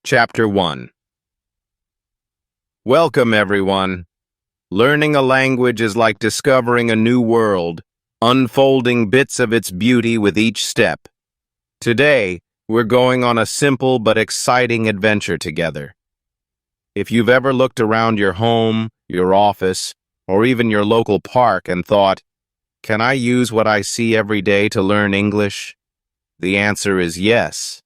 Chapter 1. Welcome, everyone. Learning a language is like discovering a new world, unfolding bits of its beauty with each step. Today, we're going on a simple but exciting adventure together. If you've ever looked around your home, your office, or even your local park and thought, "Can I use what I see every day to learn English?" The answer is yes.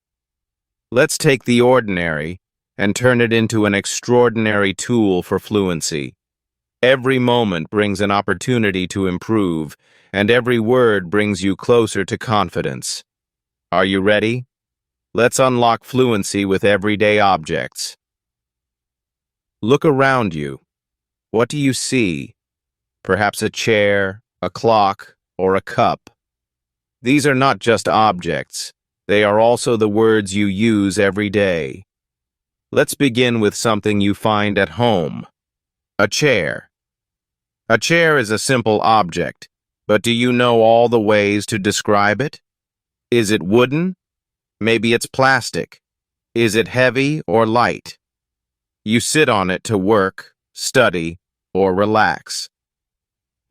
Let's take the ordinary and turn it into an extraordinary tool for fluency. Every moment brings an opportunity to improve, and every word brings you closer to confidence. Are you ready? Let's unlock fluency with everyday objects. Look around you. What do you see? Perhaps a chair, a clock, or a cup. These are not just objects. They are also the words you use every day. Let's begin with something you find at home. A chair. A chair is a simple object, but do you know all the ways to describe it? Is it wooden? Maybe it's plastic. Is it heavy or light? You sit on it to work, study, or relax.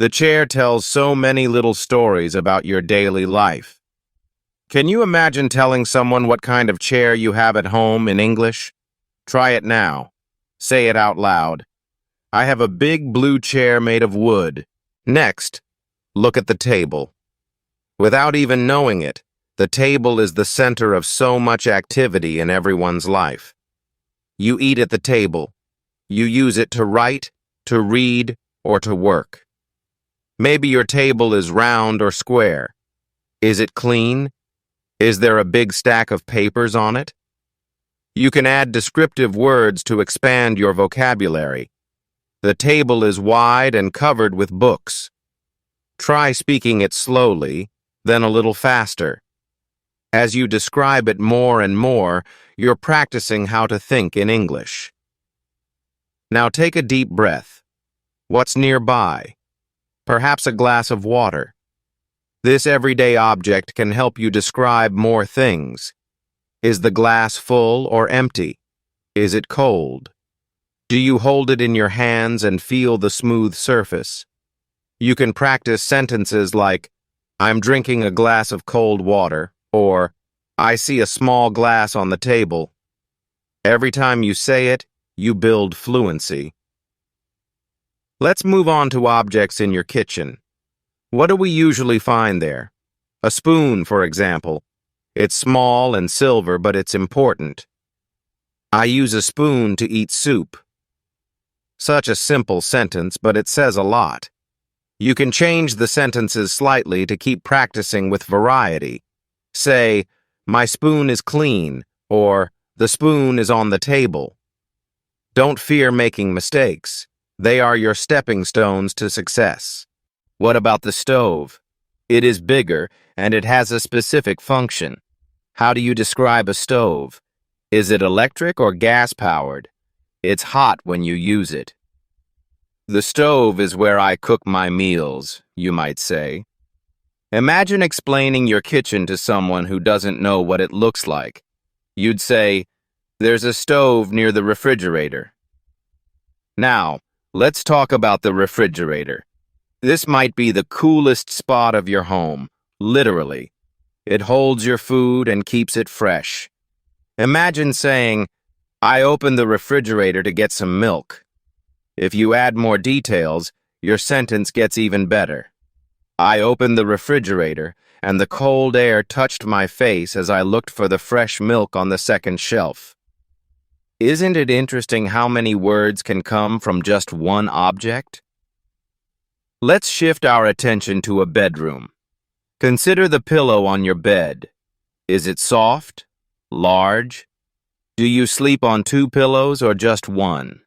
The chair tells so many little stories about your daily life. Can you imagine telling someone what kind of chair you have at home in English? Try it now. Say it out loud. I have a big blue chair made of wood. Next, look at the table. Without even knowing it, the table is the center of so much activity in everyone's life. You eat at the table. You use it to write, to read, or to work. Maybe your table is round or square. Is it clean? Is there a big stack of papers on it? You can add descriptive words to expand your vocabulary. The table is wide and covered with books. Try speaking it slowly, then a little faster. As you describe it more and more, you're practicing how to think in English. Now take a deep breath. What's nearby? Perhaps a glass of water. This everyday object can help you describe more things. Is the glass full or empty? Is it cold? Do you hold it in your hands and feel the smooth surface? You can practice sentences like, "I'm drinking a glass of cold water," or "I see a small glass on the table." Every time you say it, you build fluency. Let's move on to objects in your kitchen. What do we usually find there? A spoon, for example. It's small and silver, but it's important. I use a spoon to eat soup. Such a simple sentence, but it says a lot. You can change the sentences slightly to keep practicing with variety. Say, "My spoon is clean," or "The spoon is on the table." Don't fear making mistakes. They are your stepping stones to success. What about the stove? It is bigger, and it has a specific function. How do you describe a stove? Is it electric or gas-powered? It's hot when you use it. The stove is where I cook my meals, you might say. Imagine explaining your kitchen to someone who doesn't know what it looks like. You'd say, "There's a stove near the refrigerator." Now, let's talk about the refrigerator. This might be the coolest spot of your home, literally. It holds your food and keeps it fresh. Imagine saying, "I opened the refrigerator to get some milk." If you add more details, your sentence gets even better. I opened the refrigerator, and the cold air touched my face as I looked for the fresh milk on the second shelf. Isn't it interesting how many words can come from just one object? Let's shift our attention to a bedroom. Consider the pillow on your bed. Is it soft? Large? Do you sleep on 2 pillows or just 1?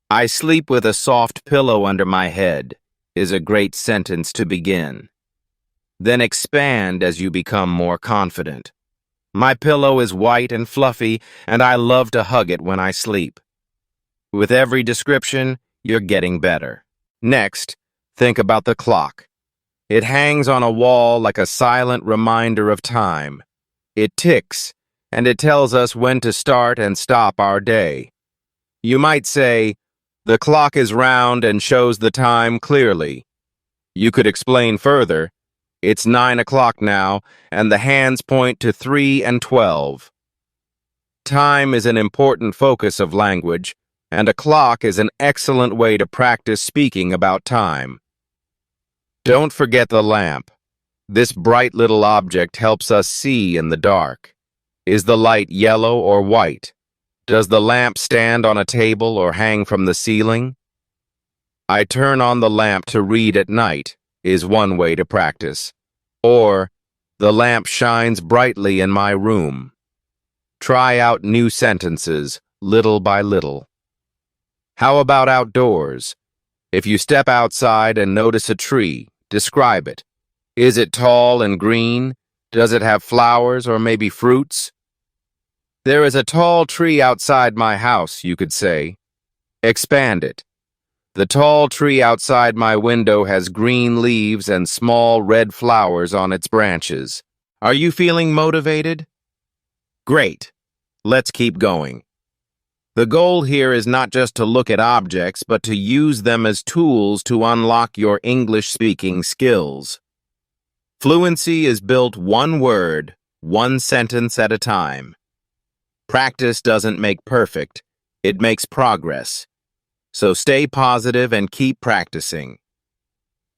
"I sleep with a soft pillow under my head" is a great sentence to begin. Then expand as you become more confident. "My pillow is white and fluffy, and I love to hug it when I sleep." With every description, you're getting better. Next, think about the clock. It hangs on a wall like a silent reminder of time. It ticks, and it tells us when to start and stop our day. You might say, "The clock is round and shows the time clearly." You could explain further, "It's 9 o'clock now, and the hands point to 3 and 12. Time is an important focus of language, and a clock is an excellent way to practice speaking about time. Don't forget the lamp. This bright little object helps us see in the dark. Is the light yellow or white? Does the lamp stand on a table or hang from the ceiling? I turn on the lamp to read at night is one way to practice. Or, the lamp shines brightly in my room. Try out new sentences, little by little. How about outdoors? If you step outside and notice a tree, describe it. Is it tall and green? Does it have flowers or maybe fruits? There is a tall tree outside my house, you could say. Expand it. The tall tree outside my window has green leaves and small red flowers on its branches. Are you feeling motivated? Great. Let's keep going. The goal here is not just to look at objects, but to use them as tools to unlock your English-speaking skills. Fluency is built one word, one sentence at a time. Practice doesn't make perfect, it makes progress. So stay positive and keep practicing.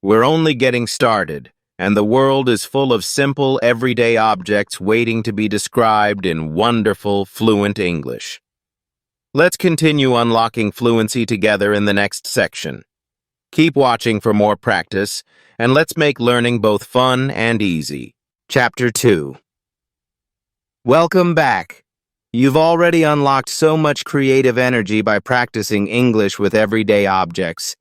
We're only getting started, and the world is full of simple, everyday objects waiting to be described in wonderful, fluent English. Let's continue unlocking fluency together in the next section. Keep watching for more practice, and let's make learning both fun and easy. Chapter 2. Welcome back. You've already unlocked so much creative energy by practicing English with everyday objects.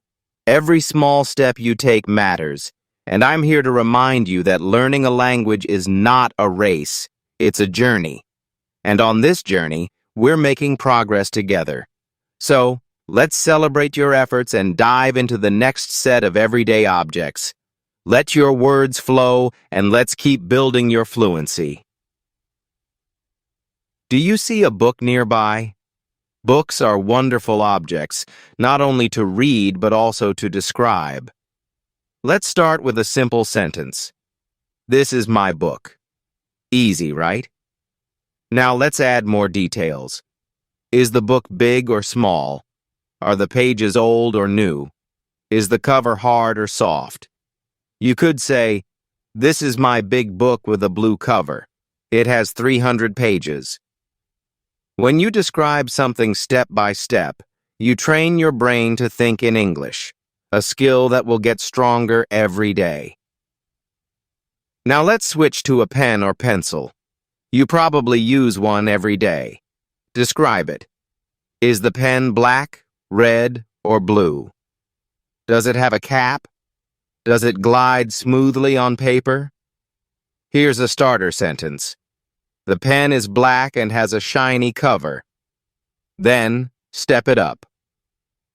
Every small step you take matters, and I'm here to remind you that learning a language is not a race, it's a journey. And on this journey, we're making progress together. So, let's celebrate your efforts and dive into the next set of everyday objects. Let your words flow, and let's keep building your fluency. Do you see a book nearby? Books are wonderful objects, not only to read but also to describe. Let's start with a simple sentence. This is my book. Easy, right? Now let's add more details. Is the book big or small? Are the pages old or new? Is the cover hard or soft? You could say, "This is my big book with a blue cover. It has 300 pages. When you describe something step by step, you train your brain to think in English, a skill that will get stronger every day. Now let's switch to a pen or pencil. You probably use one every day. Describe it. Is the pen black, red, or blue? Does it have a cap? Does it glide smoothly on paper? Here's a starter sentence. The pen is black and has a shiny cover. Then, step it up.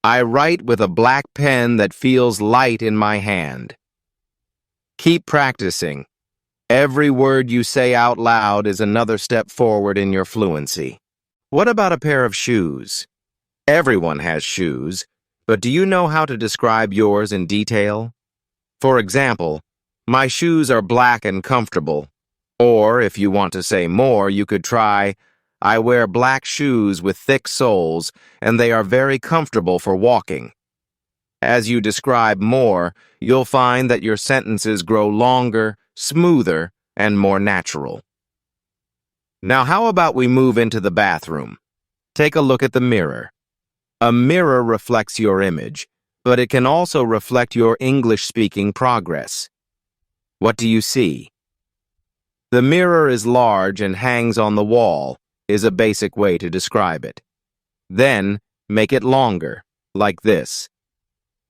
I write with a black pen that feels light in my hand. Keep practicing. Every word you say out loud is another step forward in your fluency. What about a pair of shoes? Everyone has shoes, but do you know how to describe yours in detail? For example, my shoes are black and comfortable. Or, if you want to say more, you could try, I wear black shoes with thick soles, and they are very comfortable for walking. As you describe more, you'll find that your sentences grow longer, smoother, and more natural. Now, how about we move into the bathroom? Take a look at the mirror. A mirror reflects your image, but it can also reflect your English-speaking progress. What do you see? The mirror is large and hangs on the wall, is a basic way to describe it. Then, make it longer, like this.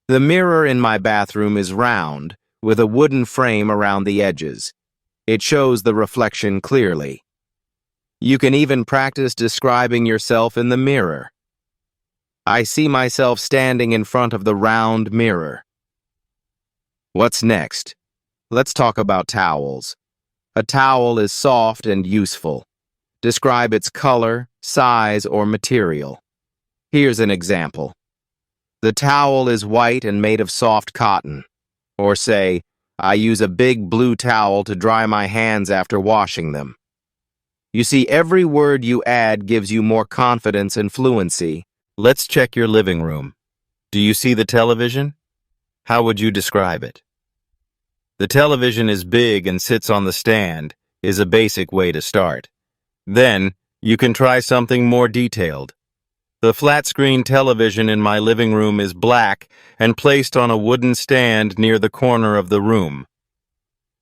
The mirror in my bathroom is round, with a wooden frame around the edges. It shows the reflection clearly. You can even practice describing yourself in the mirror. I see myself standing in front of the round mirror. What's next? Let's talk about towels. A towel is soft and useful. Describe its color, size, or material. Here's an example. The towel is white and made of soft cotton. Or say, I use a big blue towel to dry my hands after washing them. You see, every word you add gives you more confidence and fluency. Let's check your living room. Do you see the television? How would you describe it? The television is big and sits on the stand is a basic way to start. Then, you can try something more detailed. The flat-screen television in my living room is black and placed on a wooden stand near the corner of the room.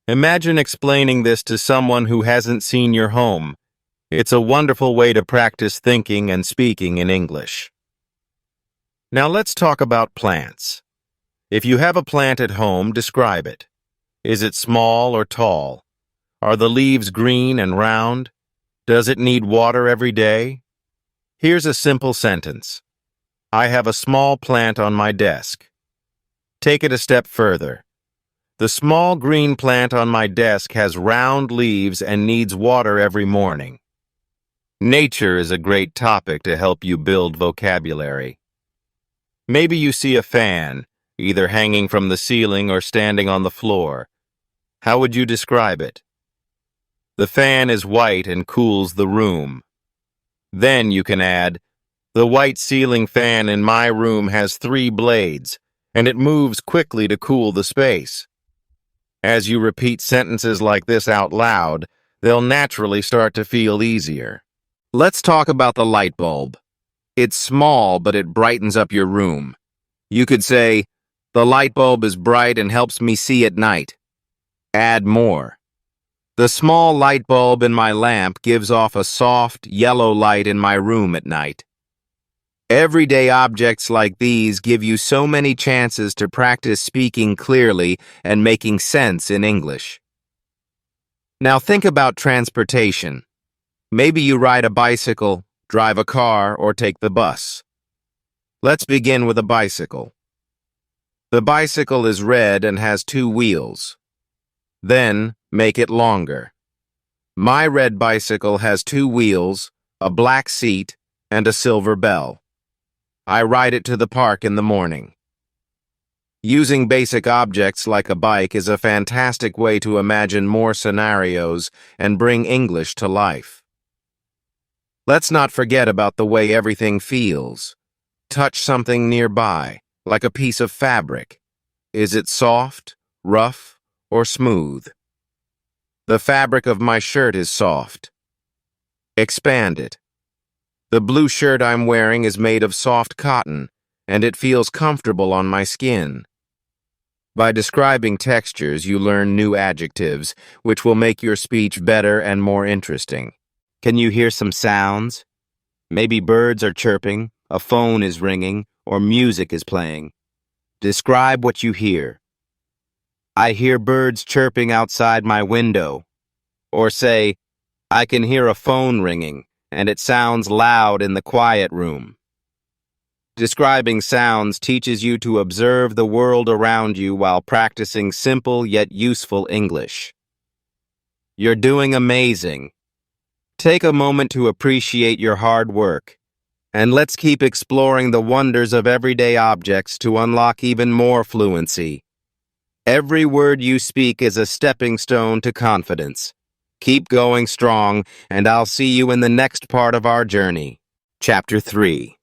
Imagine explaining this to someone who hasn't seen your home. It's a wonderful way to practice thinking and speaking in English. Now let's talk about plants. If you have a plant at home, describe it. Is it small or tall? Are the leaves green and round? Does it need water every day? Here's a simple sentence. I have a small plant on my desk. Take it a step further. The small green plant on my desk has round leaves and needs water every morning. Nature is a great topic to help you build vocabulary. Maybe you see a fan, either hanging from the ceiling or standing on the floor. How would you describe it? The fan is white and cools the room. Then you can add, the white ceiling fan in my room has 3 blades, and it moves quickly to cool the space. As you repeat sentences like this out loud, they'll naturally start to feel easier. Let's talk about the light bulb. It's small, but it brightens up your room. You could say, the light bulb is bright and helps me see at night. Add more. The small light bulb in my lamp gives off a soft, yellow light in my room at night. Everyday objects like these give you so many chances to practice speaking clearly and making sense in English. Now think about transportation. Maybe you ride a bicycle, drive a car, or take the bus. Let's begin with a bicycle. The bicycle is red and has 2 wheels. Then, make it longer. My red bicycle has 2 wheels, a black seat, and a silver bell. I ride it to the park in the morning. Using basic objects like a bike is a fantastic way to imagine more scenarios and bring English to life. Let's not forget about the way everything feels. Touch something nearby, like a piece of fabric. Is it soft, rough, or smooth? The fabric of my shirt is soft. Expand it. The blue shirt I'm wearing is made of soft cotton, and it feels comfortable on my skin. By describing textures, you learn new adjectives, which will make your speech better and more interesting. Can you hear some sounds? Maybe birds are chirping, a phone is ringing, or music is playing. Describe what you hear. I hear birds chirping outside my window. Or say, I can hear a phone ringing, and it sounds loud in the quiet room. Describing sounds teaches you to observe the world around you while practicing simple yet useful English. You're doing amazing. Take a moment to appreciate your hard work, and let's keep exploring the wonders of everyday objects to unlock even more fluency. Every word you speak is a stepping stone to confidence. Keep going strong, and I'll see you in the next part of our journey. Chapter 3.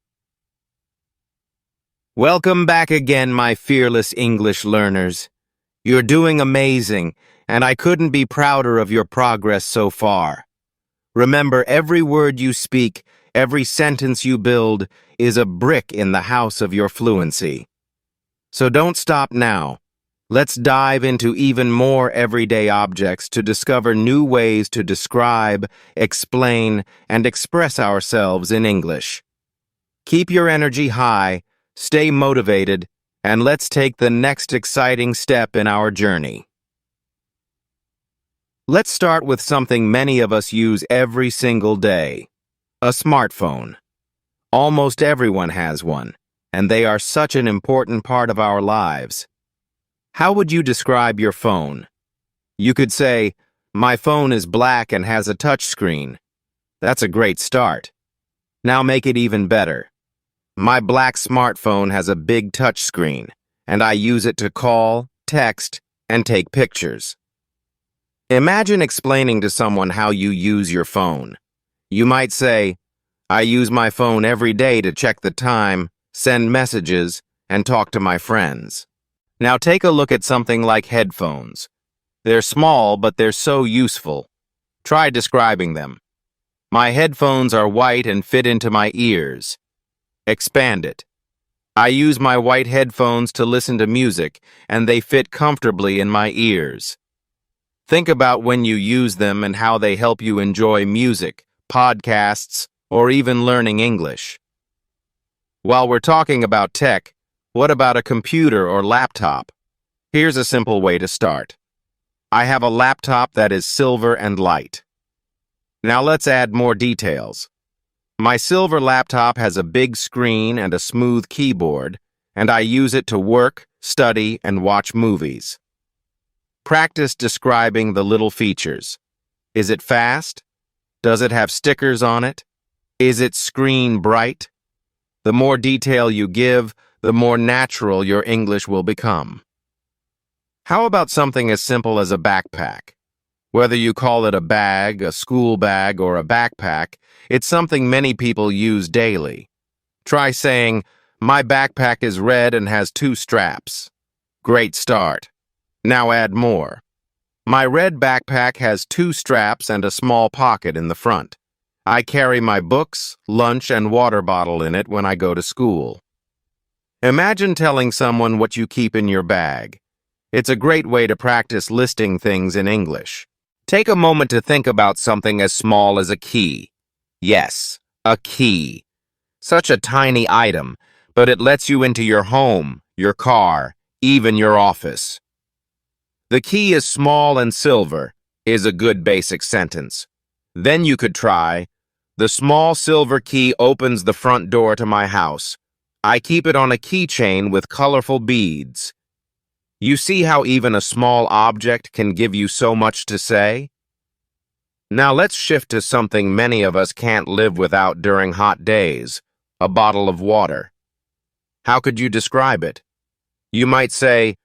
Welcome back again, my fearless English learners. You're doing amazing, and I couldn't be prouder of your progress so far. Remember, every word you speak, every sentence you build, is a brick in the house of your fluency. So don't stop now. Let's dive into even more everyday objects to discover new ways to describe, explain, and express ourselves in English. Keep your energy high, stay motivated, and let's take the next exciting step in our journey. Let's start with something many of us use every single day. A smartphone. Almost everyone has one, and they are such an important part of our lives. How would you describe your phone? You could say, my phone is black and has a touch screen. That's a great start. Now make it even better. My black smartphone has a big touchscreen, and I use it to call, text, and take pictures. Imagine explaining to someone how you use your phone. You might say, I use my phone every day to check the time, send messages, and talk to my friends. Now take a look at something like headphones. They're small, but they're so useful. Try describing them. My headphones are white and fit into my ears. Expand it. I use my white headphones to listen to music, and they fit comfortably in my ears. Think about when you use them and how they help you enjoy music, podcasts, or even learning English. While we're talking about tech, what about a computer or laptop? Here's a simple way to start. I have a laptop that is silver and light. Now let's add more details. My silver laptop has a big screen and a smooth keyboard, and I use it to work, study, and watch movies. Practice describing the little features. Is it fast? Does it have stickers on it? Is its screen bright? The more detail you give, the more natural your English will become. How about something as simple as a backpack? Whether you call it a bag, a school bag, or a backpack, it's something many people use daily. Try saying, my backpack is red and has 2 straps. Great start. Now add more. My red backpack has 2 straps and a small pocket in the front. I carry my books, lunch, and water bottle in it when I go to school. Imagine telling someone what you keep in your bag. It's a great way to practice listing things in English. Take a moment to think about something as small as a key. Yes, a key. Such a tiny item, but it lets you into your home, your car, even your office. The key is small and silver is a good basic sentence. Then you could try, the small silver key opens the front door to my house. I keep it on a keychain with colorful beads. You see how even a small object can give you so much to say? Now let's shift to something many of us can't live without during hot days, a bottle of water. How could you describe it? You might say,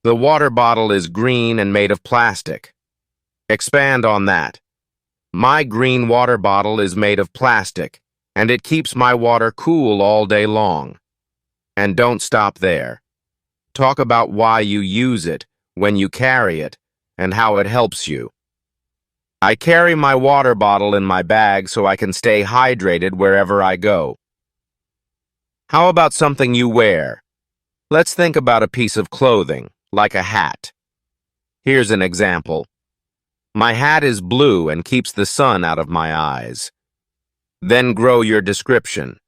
the water bottle is green and made of plastic. Expand on that. My green water bottle is made of plastic, and it keeps my water cool all day long. And don't stop there. Talk about why you use it, when you carry it, and how it helps you. I carry my water bottle in my bag so I can stay hydrated wherever I go. How about something you wear? Let's think about a piece of clothing, like a hat. Here's an example. My hat is blue and keeps the sun out of my eyes. Then grow your description.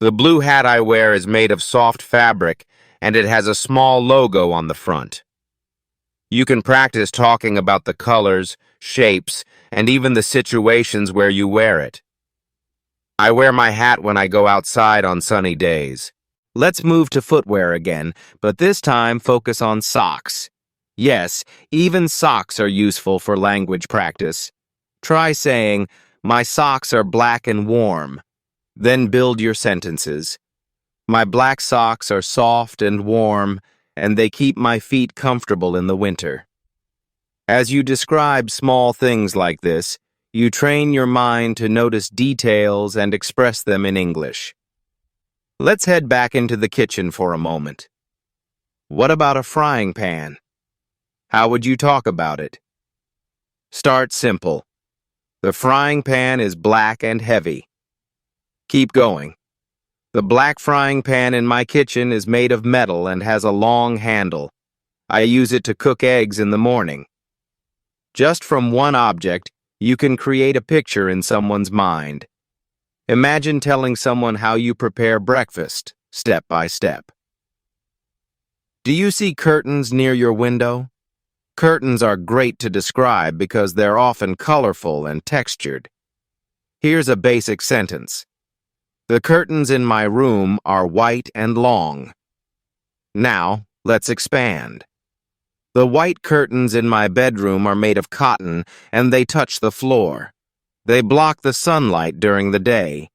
The blue hat I wear is made of soft fabric, and it has a small logo on the front. You can practice talking about the colors, shapes, and even the situations where you wear it. I wear my hat when I go outside on sunny days. Let's move to footwear again, but this time focus on socks. Yes, even socks are useful for language practice. Try saying, my socks are black and warm. Then build your sentences. My black socks are soft and warm, and they keep my feet comfortable in the winter. As you describe small things like this, you train your mind to notice details and express them in English. Let's head back into the kitchen for a moment. What about a frying pan? How would you talk about it? Start simple. The frying pan is black and heavy. Keep going. The black frying pan in my kitchen is made of metal and has a long handle. I use it to cook eggs in the morning. Just from one object, you can create a picture in someone's mind. Imagine telling someone how you prepare breakfast, step by step. Do you see curtains near your window? Curtains are great to describe because they're often colorful and textured. Here's a basic sentence. The curtains in my room are white and long. Now, let's expand. The white curtains in my bedroom are made of cotton and they touch the floor. They block the sunlight during the day.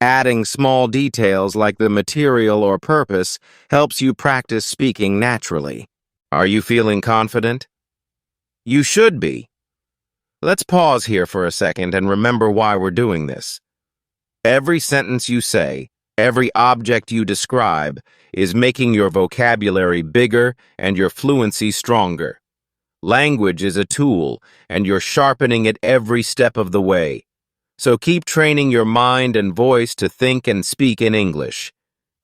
Adding small details like the material or purpose helps you practice speaking naturally. Are you feeling confident? You should be. Let's pause here for a second and remember why we're doing this. Every sentence you say, every object you describe, is making your vocabulary bigger and your fluency stronger. Language is a tool, and you're sharpening it every step of the way. So keep training your mind and voice to think and speak in English.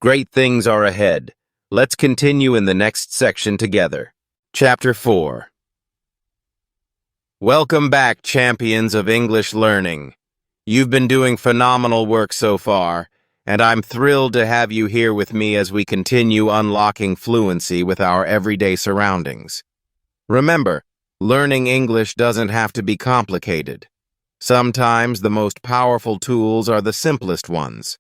Great things are ahead. Let's continue in the next section together. Chapter 4. Welcome back, champions of English learning. You've been doing phenomenal work so far, and I'm thrilled to have you here with me as we continue unlocking fluency with our everyday surroundings. Remember, learning English doesn't have to be complicated. Sometimes the most powerful tools are the simplest ones.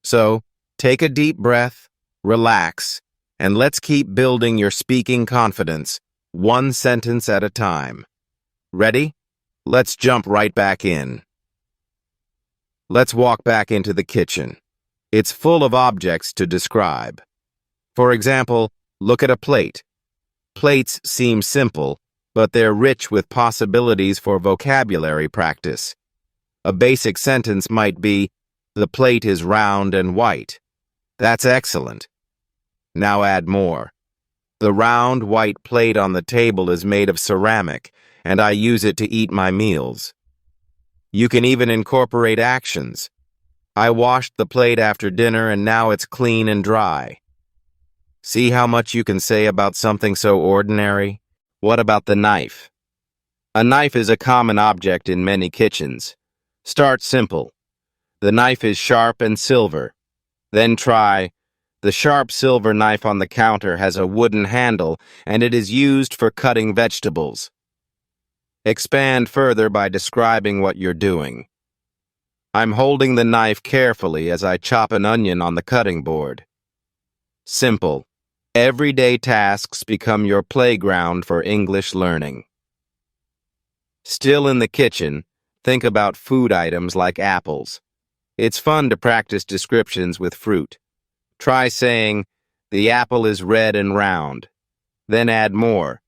So, take a deep breath, relax, and let's keep building your speaking confidence, one sentence at a time. Ready? Let's jump right back in. Let's walk back into the kitchen. It's full of objects to describe. For example, look at a plate. Plates seem simple, but they're rich with possibilities for vocabulary practice. A basic sentence might be, "The plate is round and white." That's excellent. Now add more. The round white plate on the table is made of ceramic, and I use it to eat my meals. You can even incorporate actions. I washed the plate after dinner and now it's clean and dry. See how much you can say about something so ordinary? What about the knife? A knife is a common object in many kitchens. Start simple. The knife is sharp and silver. Then try, the sharp silver knife on the counter has a wooden handle and it is used for cutting vegetables. Expand further by describing what you're doing. I'm holding the knife carefully as I chop an onion on the cutting board. Simple. Everyday tasks become your playground for English learning. Still in the kitchen, think about food items like apples. It's fun to practice descriptions with fruit. Try saying, "The apple is red and round." Then add more.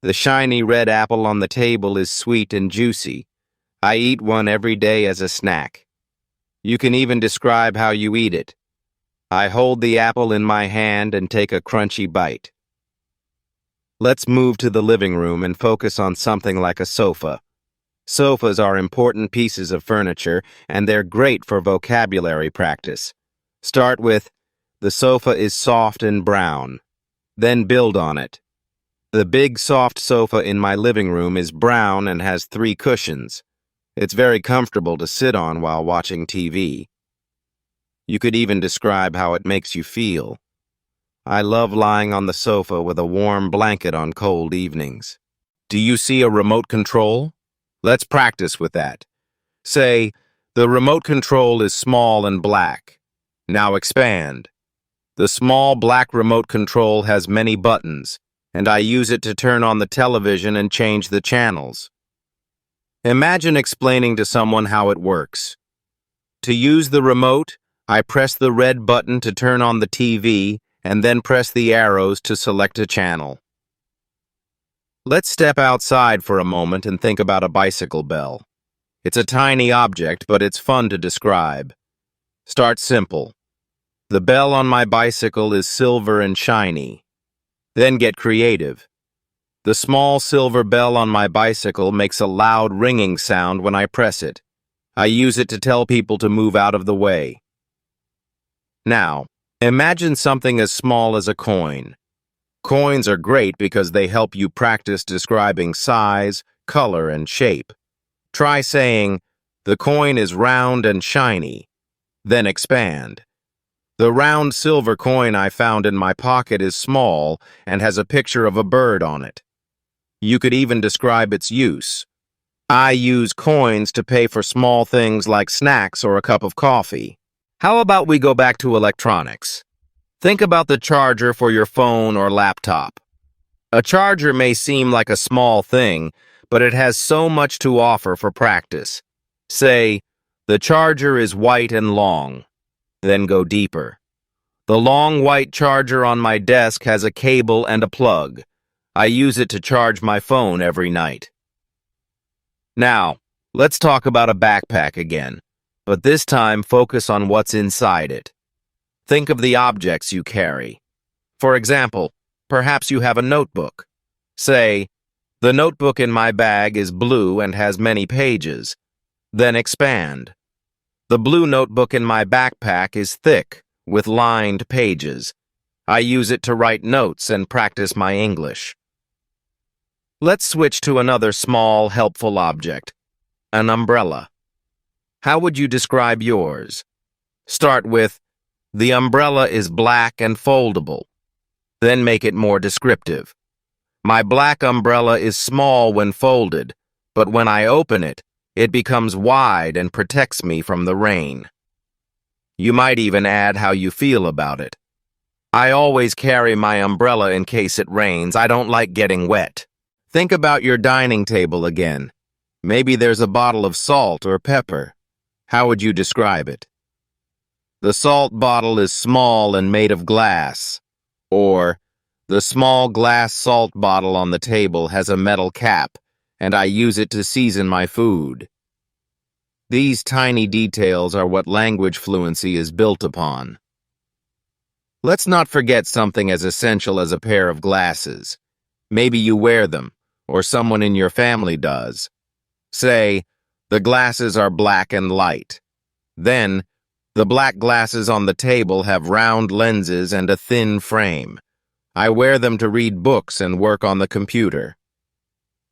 "The shiny red apple on the table is sweet and juicy. I eat one every day as a snack." You can even describe how you eat it. I hold the apple in my hand and take a crunchy bite. Let's move to the living room and focus on something like a sofa. Sofas are important pieces of furniture, and they're great for vocabulary practice. Start with, "The sofa is soft and brown." Then build on it. The big soft sofa in my living room is brown and has 3 cushions. It's very comfortable to sit on while watching TV. You could even describe how it makes you feel. I love lying on the sofa with a warm blanket on cold evenings. Do you see a remote control? Let's practice with that. Say, "The remote control is small and black." Now expand. The small black remote control has many buttons, and I use it to turn on the television and change the channels. Imagine explaining to someone how it works. To use the remote, I press the red button to turn on the TV and then press the arrows to select a channel. Let's step outside for a moment and think about a bicycle bell. It's a tiny object, but it's fun to describe. Start simple. The bell on my bicycle is silver and shiny. Then get creative. The small silver bell on my bicycle makes a loud ringing sound when I press it. I use it to tell people to move out of the way. Now, imagine something as small as a coin. Coins are great because they help you practice describing size, color, and shape. Try saying, "The coin is round and shiny." Then expand. The round silver coin I found in my pocket is small and has a picture of a bird on it. You could even describe its use. I use coins to pay for small things like snacks or a cup of coffee. How about we go back to electronics? Think about the charger for your phone or laptop. A charger may seem like a small thing, but it has so much to offer for practice. Say, the charger is white and long. Then go deeper. The long white charger on my desk has a cable and a plug. I use it to charge my phone every night. Now, let's talk about a backpack again, but this time focus on what's inside it. Think of the objects you carry. For example, perhaps you have a notebook. Say, the notebook in my bag is blue and has many pages. Then expand. The blue notebook in my backpack is thick, with lined pages. I use it to write notes and practice my English. Let's switch to another small, helpful object, an umbrella. How would you describe yours? Start with, the umbrella is black and foldable. Then make it more descriptive. My black umbrella is small when folded, but when I open it, it becomes wide and protects me from the rain. You might even add how you feel about it. I always carry my umbrella in case it rains. I don't like getting wet. Think about your dining table again. Maybe there's a bottle of salt or pepper. How would you describe it? The salt bottle is small and made of glass. Or, the small glass salt bottle on the table has a metal cap, and I use it to season my food. These tiny details are what language fluency is built upon. Let's not forget something as essential as a pair of glasses. Maybe you wear them, or someone in your family does. Say, the glasses are black and light. Then, the black glasses on the table have round lenses and a thin frame. I wear them to read books and work on the computer.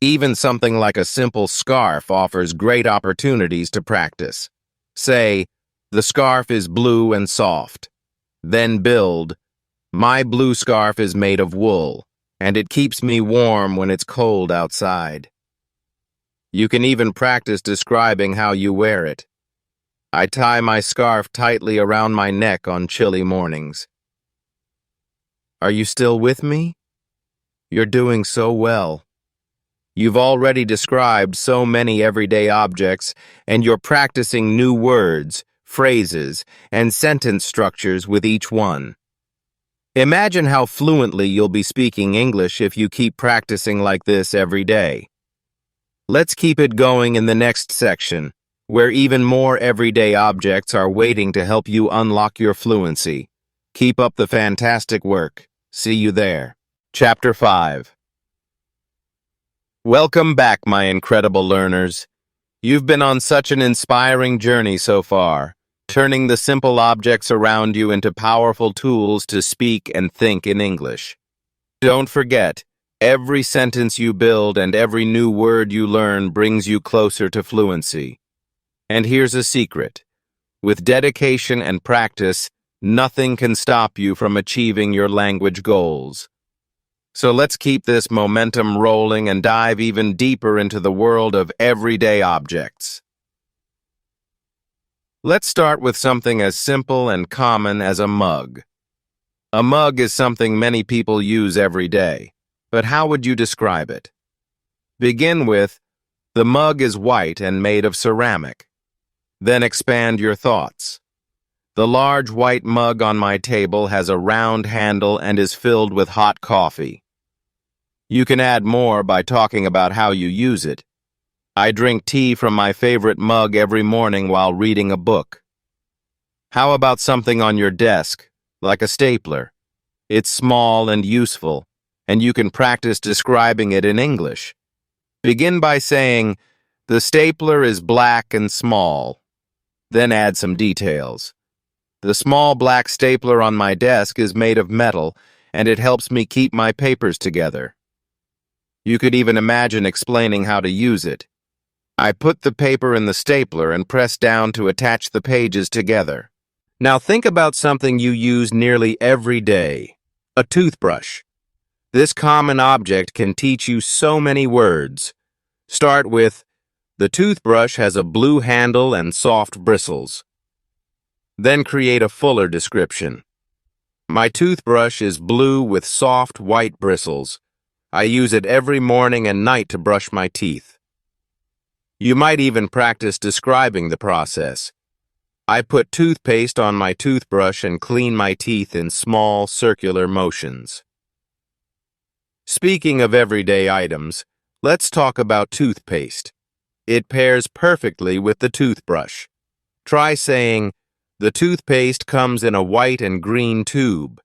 Even something like a simple scarf offers great opportunities to practice. Say, the scarf is blue and soft. Then build, my blue scarf is made of wool, and it keeps me warm when it's cold outside. You can even practice describing how you wear it. I tie my scarf tightly around my neck on chilly mornings. Are you still with me? You're doing so well. You've already described so many everyday objects, and you're practicing new words, phrases, and sentence structures with each one. Imagine how fluently you'll be speaking English if you keep practicing like this every day. Let's keep it going in the next section, where even more everyday objects are waiting to help you unlock your fluency. Keep up the fantastic work. See you there. Chapter 5. Welcome back, my incredible learners. You've been on such an inspiring journey so far, turning the simple objects around you into powerful tools to speak and think in English. Don't forget, every sentence you build and every new word you learn brings you closer to fluency. And here's a secret. With dedication and practice, nothing can stop you from achieving your language goals. So let's keep this momentum rolling and dive even deeper into the world of everyday objects. Let's start with something as simple and common as a mug. A mug is something many people use every day, but how would you describe it? Begin with, the mug is white and made of ceramic. Then expand your thoughts. The large white mug on my table has a round handle and is filled with hot coffee. You can add more by talking about how you use it. I drink tea from my favorite mug every morning while reading a book. How about something on your desk, like a stapler? It's small and useful, and you can practice describing it in English. Begin by saying, the stapler is black and small. Then add some details. The small black stapler on my desk is made of metal, and it helps me keep my papers together. You could even imagine explaining how to use it. I put the paper in the stapler and press down to attach the pages together. Now think about something you use nearly every day. A toothbrush. This common object can teach you so many words. Start with, the toothbrush has a blue handle and soft bristles. Then create a fuller description. My toothbrush is blue with soft white bristles. I use it every morning and night to brush my teeth. You might even practice describing the process. I put toothpaste on my toothbrush and clean my teeth in small, circular motions. Speaking of everyday items, let's talk about toothpaste. It pairs perfectly with the toothbrush. Try saying, "The toothpaste comes in a white and green tube."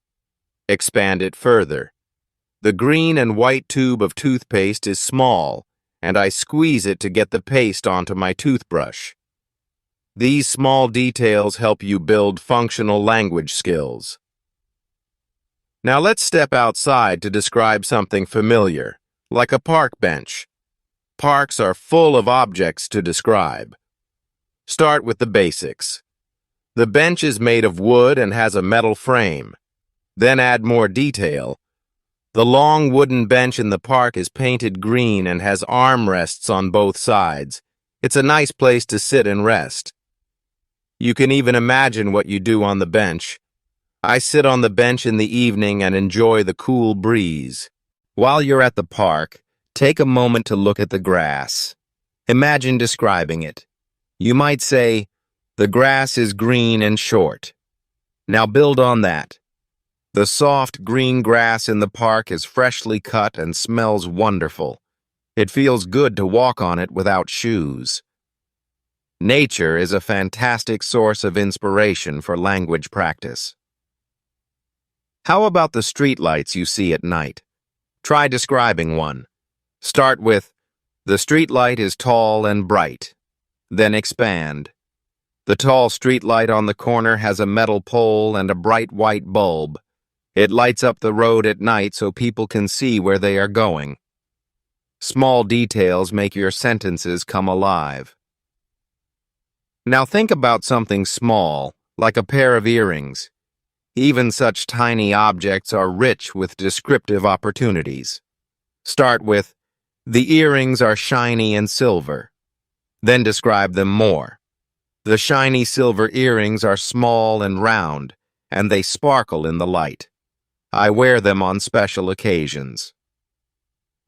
Expand it further. The green and white tube of toothpaste is small, and I squeeze it to get the paste onto my toothbrush. These small details help you build functional language skills. Now let's step outside to describe something familiar, like a park bench. Parks are full of objects to describe. Start with the basics. The bench is made of wood and has a metal frame. Then add more detail. The long wooden bench in the park is painted green and has armrests on both sides. It's a nice place to sit and rest. You can even imagine what you do on the bench. I sit on the bench in the evening and enjoy the cool breeze. While you're at the park, take a moment to look at the grass. Imagine describing it. You might say, "The grass is green and short." Now build on that. The soft green grass in the park is freshly cut and smells wonderful. It feels good to walk on it without shoes. Nature is a fantastic source of inspiration for language practice. How about the streetlights you see at night? Try describing one. Start with, "The streetlight is tall and bright." Then expand. The tall streetlight on the corner has a metal pole and a bright white bulb. It lights up the road at night so people can see where they are going. Small details make your sentences come alive. Now think about something small, like a pair of earrings. Even such tiny objects are rich with descriptive opportunities. Start with, "The earrings are shiny and silver." Then describe them more. The shiny silver earrings are small and round, and they sparkle in the light. I wear them on special occasions.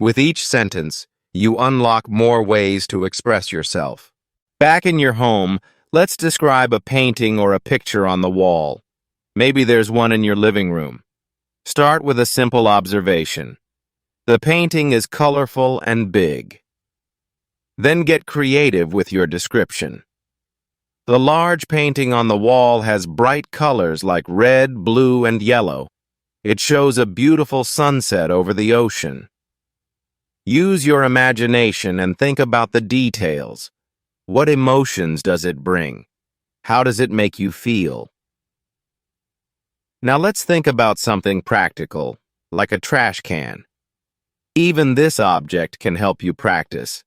With each sentence, you unlock more ways to express yourself. Back in your home, let's describe a painting or a picture on the wall. Maybe there's one in your living room. Start with a simple observation. The painting is colorful and big. Then get creative with your description. The large painting on the wall has bright colors like red, blue, and yellow. It shows a beautiful sunset over the ocean. Use your imagination and think about the details. What emotions does it bring? How does it make you feel? Now let's think about something practical, like a trash can. Even this object can help you practice.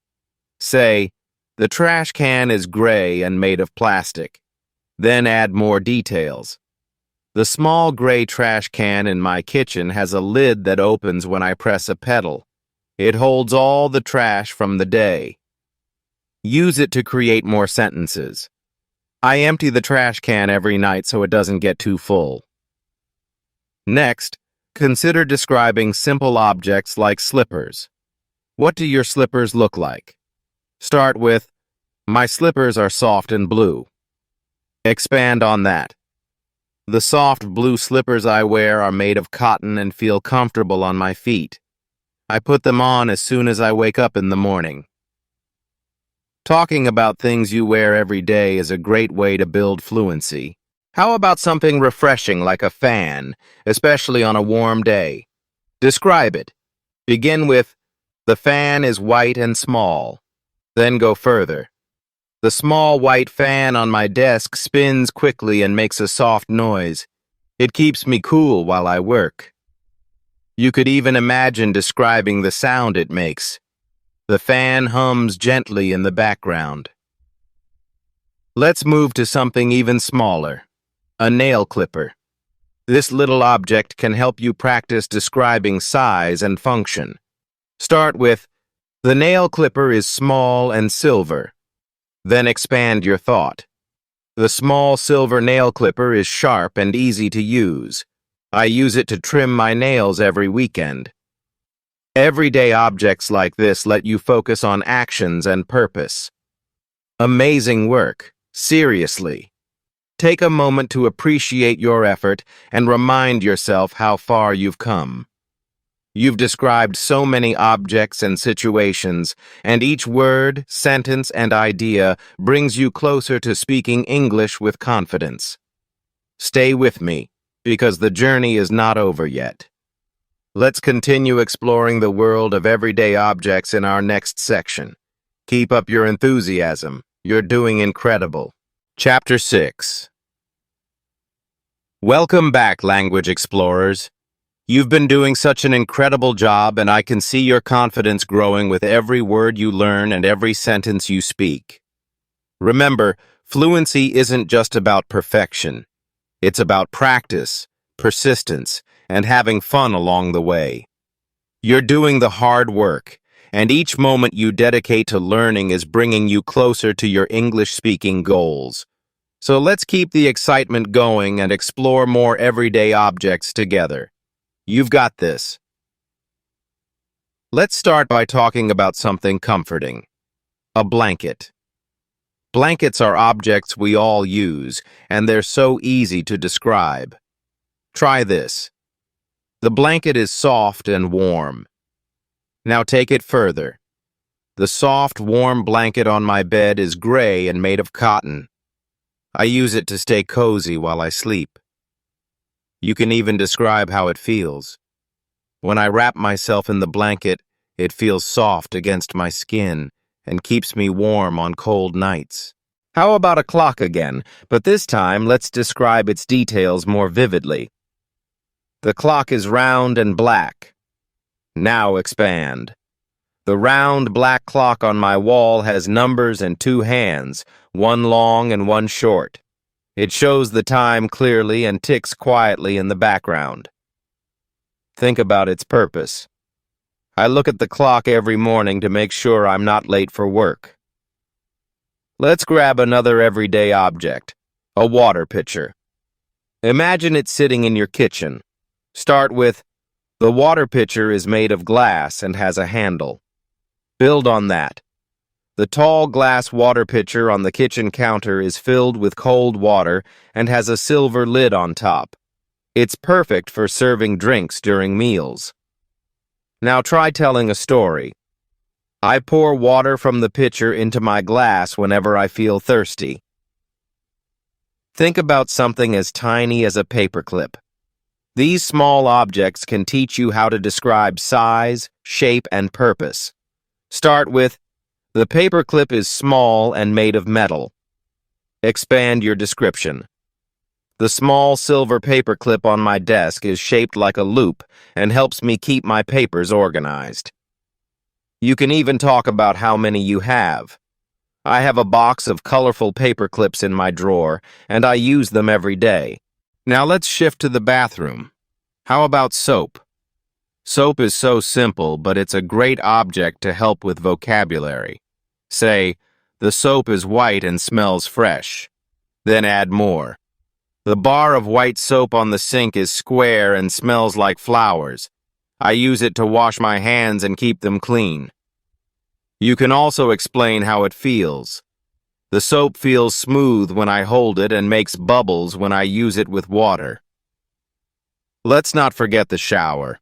Say, "The trash can is gray and made of plastic." Then add more details. The small gray trash can in my kitchen has a lid that opens when I press a pedal. It holds all the trash from the day. Use it to create more sentences. I empty the trash can every night so it doesn't get too full. Next, consider describing simple objects like slippers. What do your slippers look like? Start with, "My slippers are soft and blue." Expand on that. The soft blue slippers I wear are made of cotton and feel comfortable on my feet. I put them on as soon as I wake up in the morning. Talking about things you wear every day is a great way to build fluency. How about something refreshing like a fan, especially on a warm day? Describe it. Begin with, "The fan is white and small." Then go further. "The small white fan on my desk spins quickly and makes a soft noise. It keeps me cool while I work." You could even imagine describing the sound it makes. The fan hums gently in the background. Let's move to something even smaller. A nail clipper. This little object can help you practice describing size and function. Start with, "The nail clipper is small and silver." Then expand your thought. The small silver nail clipper is sharp and easy to use. I use it to trim my nails every weekend. Everyday objects like this let you focus on actions and purpose. Amazing work. Seriously. Take a moment to appreciate your effort and remind yourself how far you've come. You've described so many objects and situations, and each word, sentence, and idea brings you closer to speaking English with confidence. Stay with me, because the journey is not over yet. Let's continue exploring the world of everyday objects in our next section. Keep up your enthusiasm. You're doing incredible. Chapter 6. Welcome back, language explorers. You've been doing such an incredible job, and I can see your confidence growing with every word you learn and every sentence you speak. Remember, fluency isn't just about perfection. It's about practice, persistence, and having fun along the way. You're doing the hard work, and each moment you dedicate to learning is bringing you closer to your English-speaking goals. So let's keep the excitement going and explore more everyday objects together. You've got this. Let's start by talking about something comforting. A blanket. Blankets are objects we all use, and they're so easy to describe. Try this. The blanket is soft and warm. Now take it further. The soft, warm blanket on my bed is gray and made of cotton. I use it to stay cozy while I sleep. You can even describe how it feels. When I wrap myself in the blanket, it feels soft against my skin and keeps me warm on cold nights. How about a clock again, but this time let's describe its details more vividly. The clock is round and black. Now expand. The round black clock on my wall has numbers and two hands, one long and one short. It shows the time clearly and ticks quietly in the background. Think about its purpose. I look at the clock every morning to make sure I'm not late for work. Let's grab another everyday object, a water pitcher. Imagine it sitting in your kitchen. Start with, the water pitcher is made of glass and has a handle. Build on that. The tall glass water pitcher on the kitchen counter is filled with cold water and has a silver lid on top. It's perfect for serving drinks during meals. Now try telling a story. I pour water from the pitcher into my glass whenever I feel thirsty. Think about something as tiny as a paperclip. These small objects can teach you how to describe size, shape, and purpose. Start with, the paperclip is small and made of metal. Expand your description. The small silver paperclip on my desk is shaped like a loop and helps me keep my papers organized. You can even talk about how many you have. I have a box of colorful paperclips in my drawer, and I use them every day. Now let's shift to the bathroom. How about soap? Soap is so simple, but it's a great object to help with vocabulary. Say, the soap is white and smells fresh. Then add more. The bar of white soap on the sink is square and smells like flowers. I use it to wash my hands and keep them clean. You can also explain how it feels. The soap feels smooth when I hold it and makes bubbles when I use it with water. Let's not forget the shower.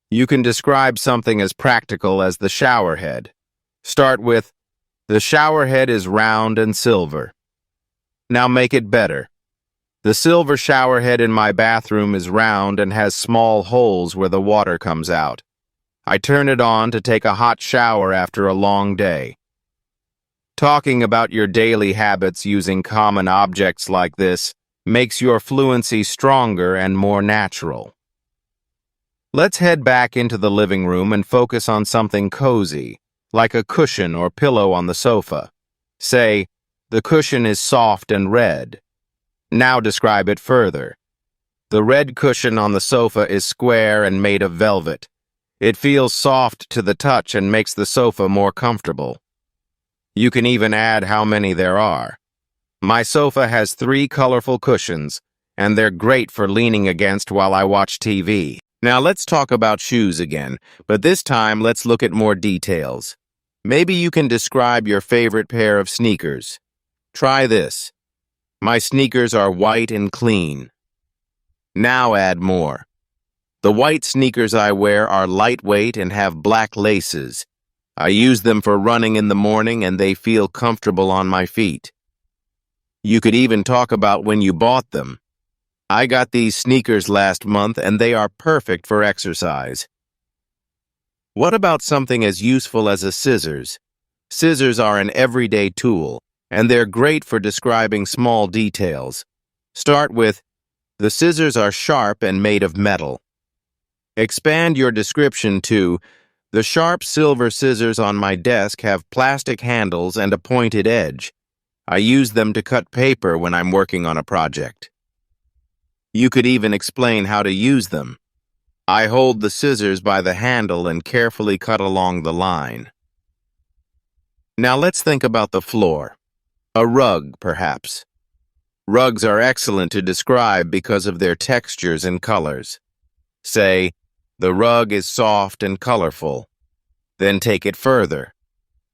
You can describe something as practical as the shower head. Start with, the shower head is round and silver. Now make it better. The silver shower head in my bathroom is round and has small holes where the water comes out. I turn it on to take a hot shower after a long day. Talking about your daily habits using common objects like this makes your fluency stronger and more natural. Let's head back into the living room and focus on something cozy, like a cushion or pillow on the sofa. Say, the cushion is soft and red. Now describe it further. The red cushion on the sofa is square and made of velvet. It feels soft to the touch and makes the sofa more comfortable. You can even add how many there are. My sofa has 3 colorful cushions, and they're great for leaning against while I watch TV. Now let's talk about shoes again, but this time let's look at more details. Maybe you can describe your favorite pair of sneakers. Try this. My sneakers are white and clean. Now add more. The white sneakers I wear are lightweight and have black laces. I use them for running in the morning and they feel comfortable on my feet. You could even talk about when you bought them. I got these sneakers last month and they are perfect for exercise. What about something as useful as a scissors? Scissors are an everyday tool, and they're great for describing small details. Start with, the scissors are sharp and made of metal. Expand your description to, the sharp silver scissors on my desk have plastic handles and a pointed edge. I use them to cut paper when I'm working on a project. You could even explain how to use them. I hold the scissors by the handle and carefully cut along the line. Now let's think about the floor. A rug, perhaps. Rugs are excellent to describe because of their textures and colors. Say, the rug is soft and colorful. Then take it further.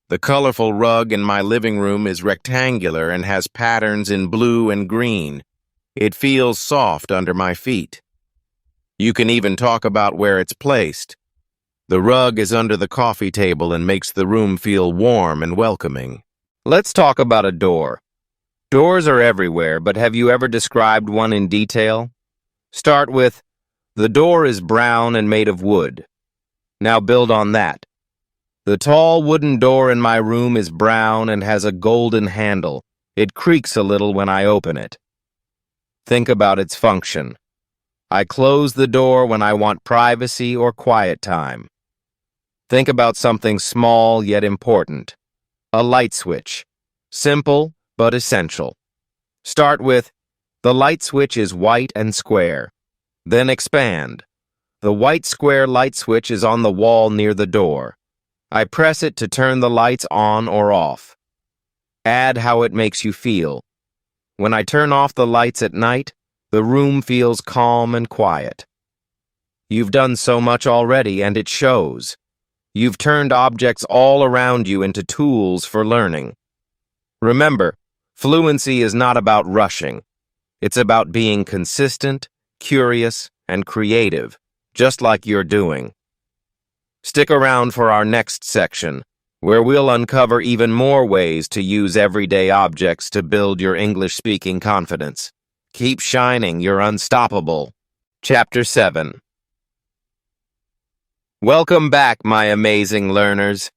The colorful rug in my living room is rectangular and has patterns in blue and green. It feels soft under my feet. You can even talk about where it's placed. The rug is under the coffee table and makes the room feel warm and welcoming. Let's talk about a door. Doors are everywhere, but have you ever described one in detail? Start with, the door is brown and made of wood. Now build on that. The tall wooden door in my room is brown and has a golden handle. It creaks a little when I open it. Think about its function. I close the door when I want privacy or quiet time. Think about something small yet important. A light switch. Simple but essential. Start with, the light switch is white and square. Then expand. The white square light switch is on the wall near the door. I press it to turn the lights on or off. Add how it makes you feel. When I turn off the lights at night, the room feels calm and quiet. You've done so much already, and it shows. You've turned objects all around you into tools for learning. Remember, fluency is not about rushing. It's about being consistent, curious, and creative, just like you're doing. Stick around for our next section, where we'll uncover even more ways to use everyday objects to build your English-speaking confidence. Keep shining, you're unstoppable. Chapter 7. Welcome back, my amazing learners.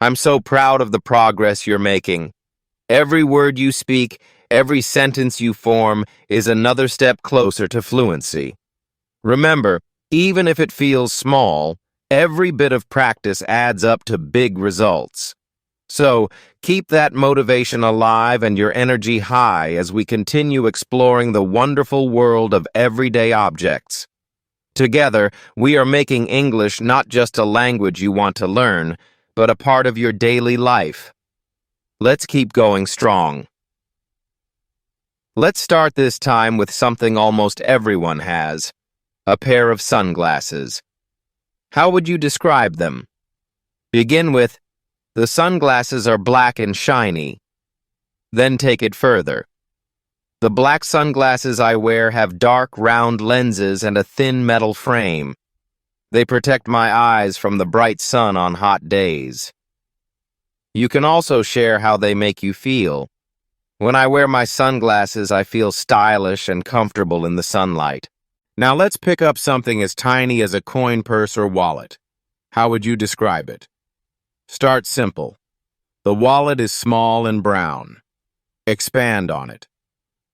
I'm so proud of the progress you're making. Every word you speak, every sentence you form is another step closer to fluency. Remember, even if it feels small, every bit of practice adds up to big results. So, keep that motivation alive and your energy high as we continue exploring the wonderful world of everyday objects. Together, we are making English not just a language you want to learn, but a part of your daily life. Let's keep going strong. Let's start this time with something almost everyone has, a pair of sunglasses. How would you describe them? Begin with, the sunglasses are black and shiny. Then take it further. The black sunglasses I wear have dark, round lenses and a thin metal frame. They protect my eyes from the bright sun on hot days. You can also share how they make you feel. When I wear my sunglasses, I feel stylish and comfortable in the sunlight. Now let's pick up something as tiny as a coin purse or wallet. How would you describe it? Start simple. The wallet is small and brown. Expand on it.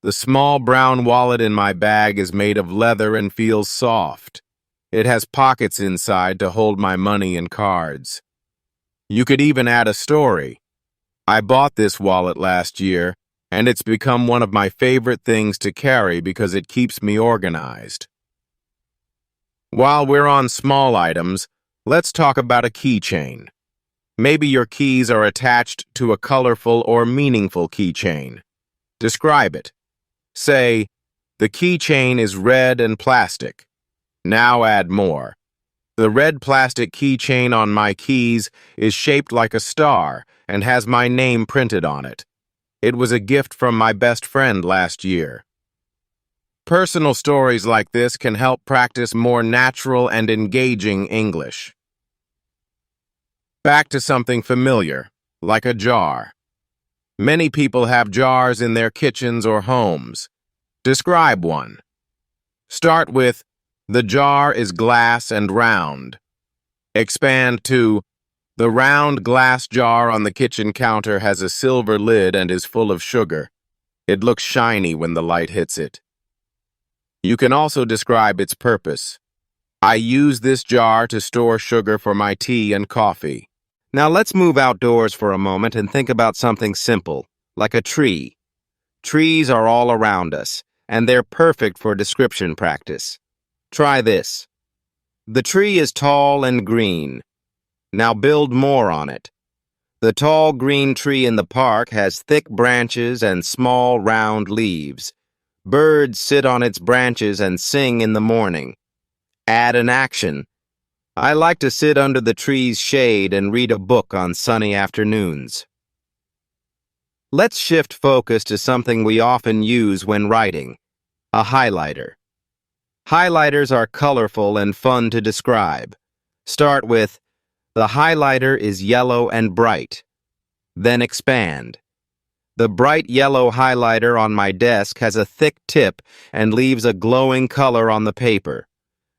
The small brown wallet in my bag is made of leather and feels soft. It has pockets inside to hold my money and cards. You could even add a story. I bought this wallet last year, and it's become one of my favorite things to carry because it keeps me organized. While we're on small items, let's talk about a keychain. Maybe your keys are attached to a colorful or meaningful keychain. Describe it. Say, the keychain is red and plastic. Now add more. The red plastic keychain on my keys is shaped like a star and has my name printed on it. It was a gift from my best friend last year. Personal stories like this can help practice more natural and engaging English. Back to something familiar, like a jar. Many people have jars in their kitchens or homes. Describe one. Start with, the jar is glass and round. Expand to, the round glass jar on the kitchen counter has a silver lid and is full of sugar. It looks shiny when the light hits it. You can also describe its purpose. I use this jar to store sugar for my tea and coffee. Now let's move outdoors for a moment and think about something simple, like a tree. Trees are all around us, and they're perfect for description practice. Try this. The tree is tall and green. Now build more on it. The tall green tree in the park has thick branches and small round leaves. Birds sit on its branches and sing in the morning. Add an action. I like to sit under the tree's shade and read a book on sunny afternoons. Let's shift focus to something we often use when writing, a highlighter. Highlighters are colorful and fun to describe. Start with, the highlighter is yellow and bright. Then expand. The bright yellow highlighter on my desk has a thick tip and leaves a glowing color on the paper.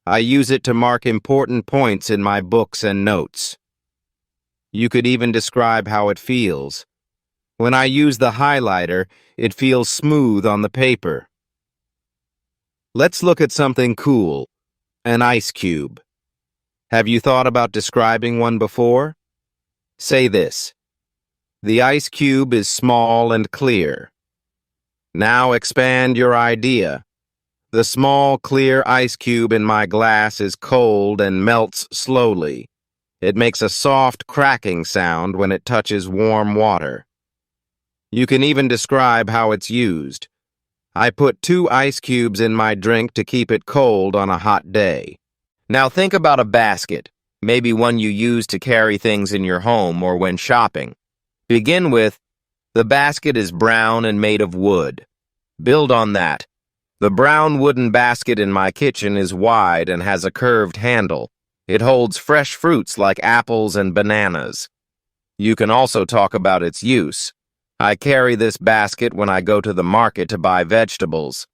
I use it to mark important points in my books and notes. You could even describe how it feels. When I use the highlighter, it feels smooth on the paper. Let's look at something cool, an ice cube. Have you thought about describing one before? Say this. The ice cube is small and clear. Now expand your idea. The small, clear ice cube in my glass is cold and melts slowly. It makes a soft cracking sound when it touches warm water. You can even describe how it's used. I put 2 ice cubes in my drink to keep it cold on a hot day. Now think about a basket, maybe one you use to carry things in your home or when shopping. Begin with, the basket is brown and made of wood. Build on that. The brown wooden basket in my kitchen is wide and has a curved handle. It holds fresh fruits like apples and bananas. You can also talk about its use. I carry this basket when I go to the market to buy vegetables.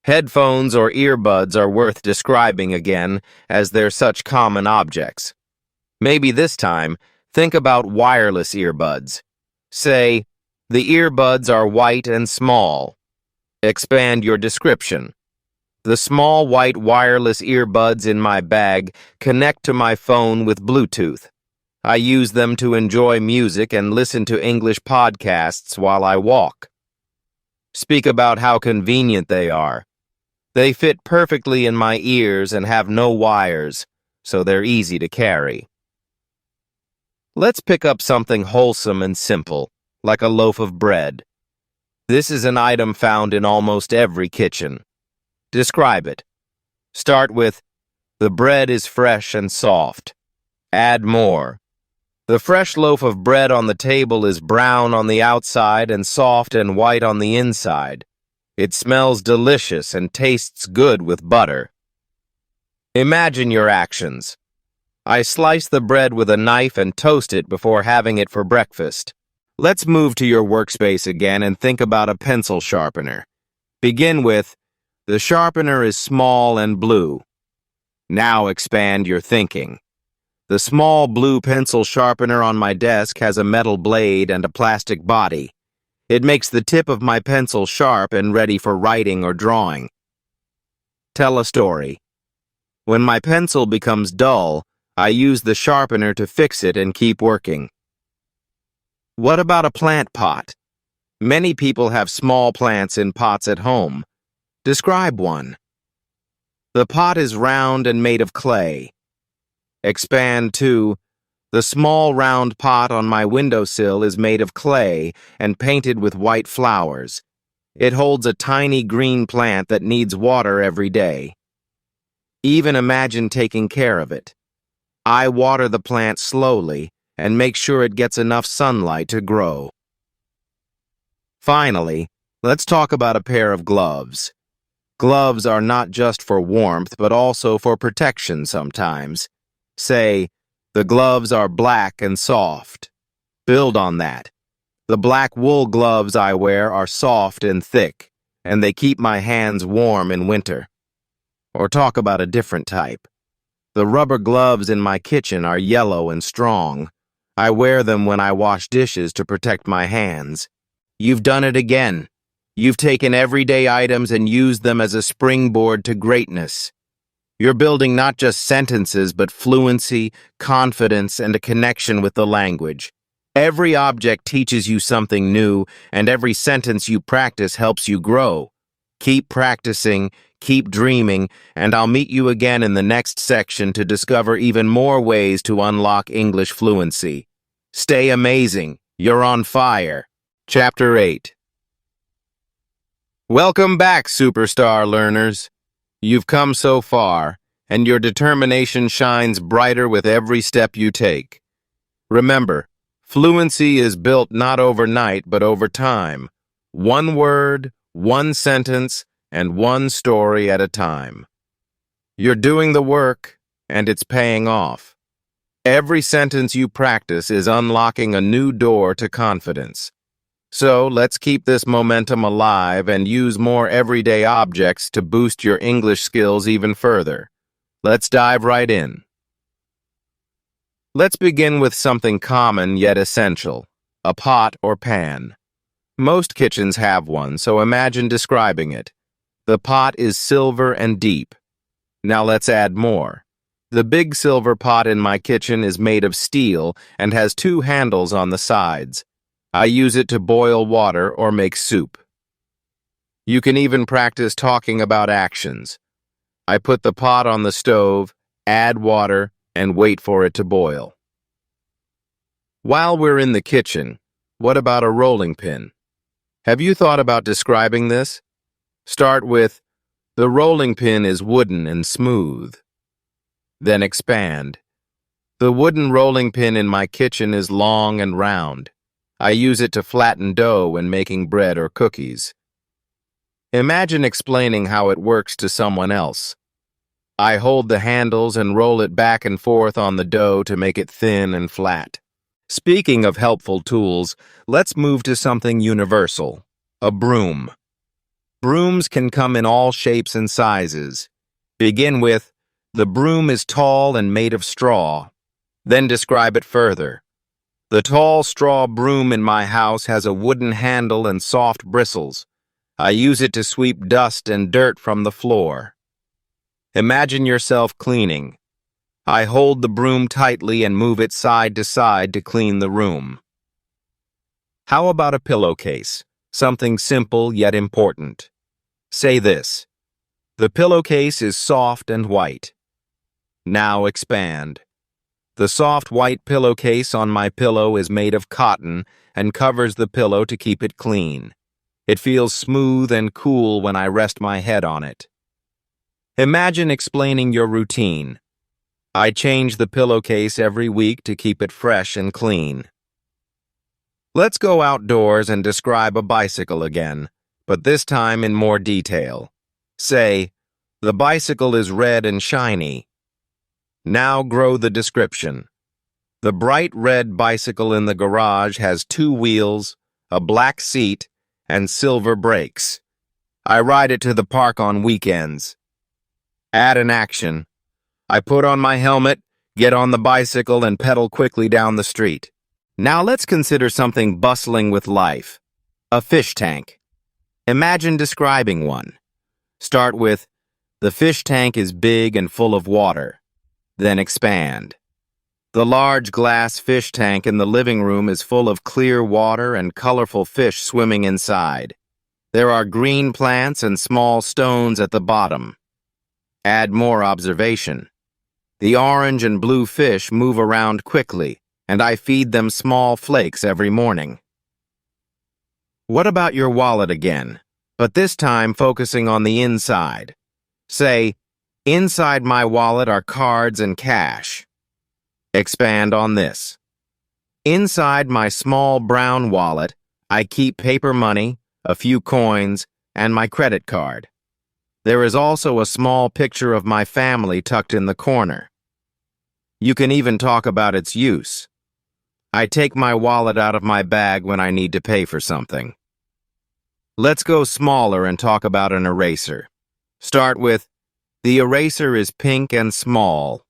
Headphones or earbuds are worth describing again, as they're such common objects. Maybe this time, think about wireless earbuds. Say, the earbuds are white and small. Expand your description. The small white wireless earbuds in my bag connect to my phone with Bluetooth. I use them to enjoy music and listen to English podcasts while I walk. Speak about how convenient they are. They fit perfectly in my ears and have no wires, so they're easy to carry. Let's pick up something wholesome and simple, like a loaf of bread. This is an item found in almost every kitchen. Describe it. Start with, the bread is fresh and soft. Add more. The fresh loaf of bread on the table is brown on the outside and soft and white on the inside. It smells delicious and tastes good with butter. Imagine your actions. I slice the bread with a knife and toast it before having it for breakfast. Let's move to your workspace again and think about a pencil sharpener. Begin with, the sharpener is small and blue. Now expand your thinking. The small blue pencil sharpener on my desk has a metal blade and a plastic body. It makes the tip of my pencil sharp and ready for writing or drawing. Tell a story. When my pencil becomes dull, I use the sharpener to fix it and keep working. What about a plant pot? Many people have small plants in pots at home. Describe one. The pot is round and made of clay. Expand to, the small round pot on my windowsill is made of clay and painted with white flowers. It holds a tiny green plant that needs water every day. Even imagine taking care of it. I water the plant slowly and make sure it gets enough sunlight to grow. Finally, let's talk about a pair of gloves. Gloves are not just for warmth, but also for protection sometimes. Say, the gloves are black and soft. Build on that. The black wool gloves I wear are soft and thick, and they keep my hands warm in winter. Or talk about a different type. The rubber gloves in my kitchen are yellow and strong. I wear them when I wash dishes to protect my hands. You've done it again. You've taken everyday items and used them as a springboard to greatness. You're building not just sentences, but fluency, confidence, and a connection with the language. Every object teaches you something new, and every sentence you practice helps you grow. Keep practicing, keep dreaming, and I'll meet you again in the next section to discover even more ways to unlock English fluency. Stay amazing. You're on fire. Chapter 8. Welcome back, superstar learners. You've come so far, and your determination shines brighter with every step you take. Remember, fluency is built not overnight, but over time. One word, one sentence, and one story at a time. You're doing the work, and it's paying off. Every sentence you practice is unlocking a new door to confidence. So let's keep this momentum alive and use more everyday objects to boost your English skills even further. Let's dive right in. Let's begin with something common yet essential, a pot or pan. Most kitchens have one, so imagine describing it. The pot is silver and deep. Now let's add more. The big silver pot in my kitchen is made of steel and has two handles on the sides. I use it to boil water or make soup. You can even practice talking about actions. I put the pot on the stove, add water, and wait for it to boil. While we're in the kitchen, what about a rolling pin? Have you thought about describing this? Start with, the rolling pin is wooden and smooth. Then expand. The wooden rolling pin in my kitchen is long and round. I use it to flatten dough when making bread or cookies. Imagine explaining how it works to someone else. I hold the handles and roll it back and forth on the dough to make it thin and flat. Speaking of helpful tools, let's move to something universal, a broom. Brooms can come in all shapes and sizes. Begin with, the broom is tall and made of straw. Then describe it further. The tall straw broom in my house has a wooden handle and soft bristles. I use it to sweep dust and dirt from the floor. Imagine yourself cleaning. I hold the broom tightly and move it side to side to clean the room. How about a pillowcase? Something simple yet important. Say this. The pillowcase is soft and white. Now expand. The soft white pillowcase on my pillow is made of cotton and covers the pillow to keep it clean. It feels smooth and cool when I rest my head on it. Imagine explaining your routine. I change the pillowcase every week to keep it fresh and clean. Let's go outdoors and describe a bicycle again, but this time in more detail. Say, the bicycle is red and shiny. Now grow the description. The bright red bicycle in the garage has 2 wheels, a black seat, and silver brakes. I ride it to the park on weekends. Add an action. I put on my helmet, get on the bicycle, and pedal quickly down the street. Now let's consider something bustling with life. A fish tank. Imagine describing one. Start with, the fish tank is big and full of water. Then expand. The large glass fish tank in the living room is full of clear water and colorful fish swimming inside. There are green plants and small stones at the bottom. Add more observation. The orange and blue fish move around quickly, and I feed them small flakes every morning. What about your wallet again, but this time focusing on the inside? Say, inside my wallet are cards and cash. Expand on this. Inside my small brown wallet, I keep paper money, a few coins, and my credit card. There is also a small picture of my family tucked in the corner. You can even talk about its use. I take my wallet out of my bag when I need to pay for something. Let's go smaller and talk about an eraser. Start with, the eraser is pink and small.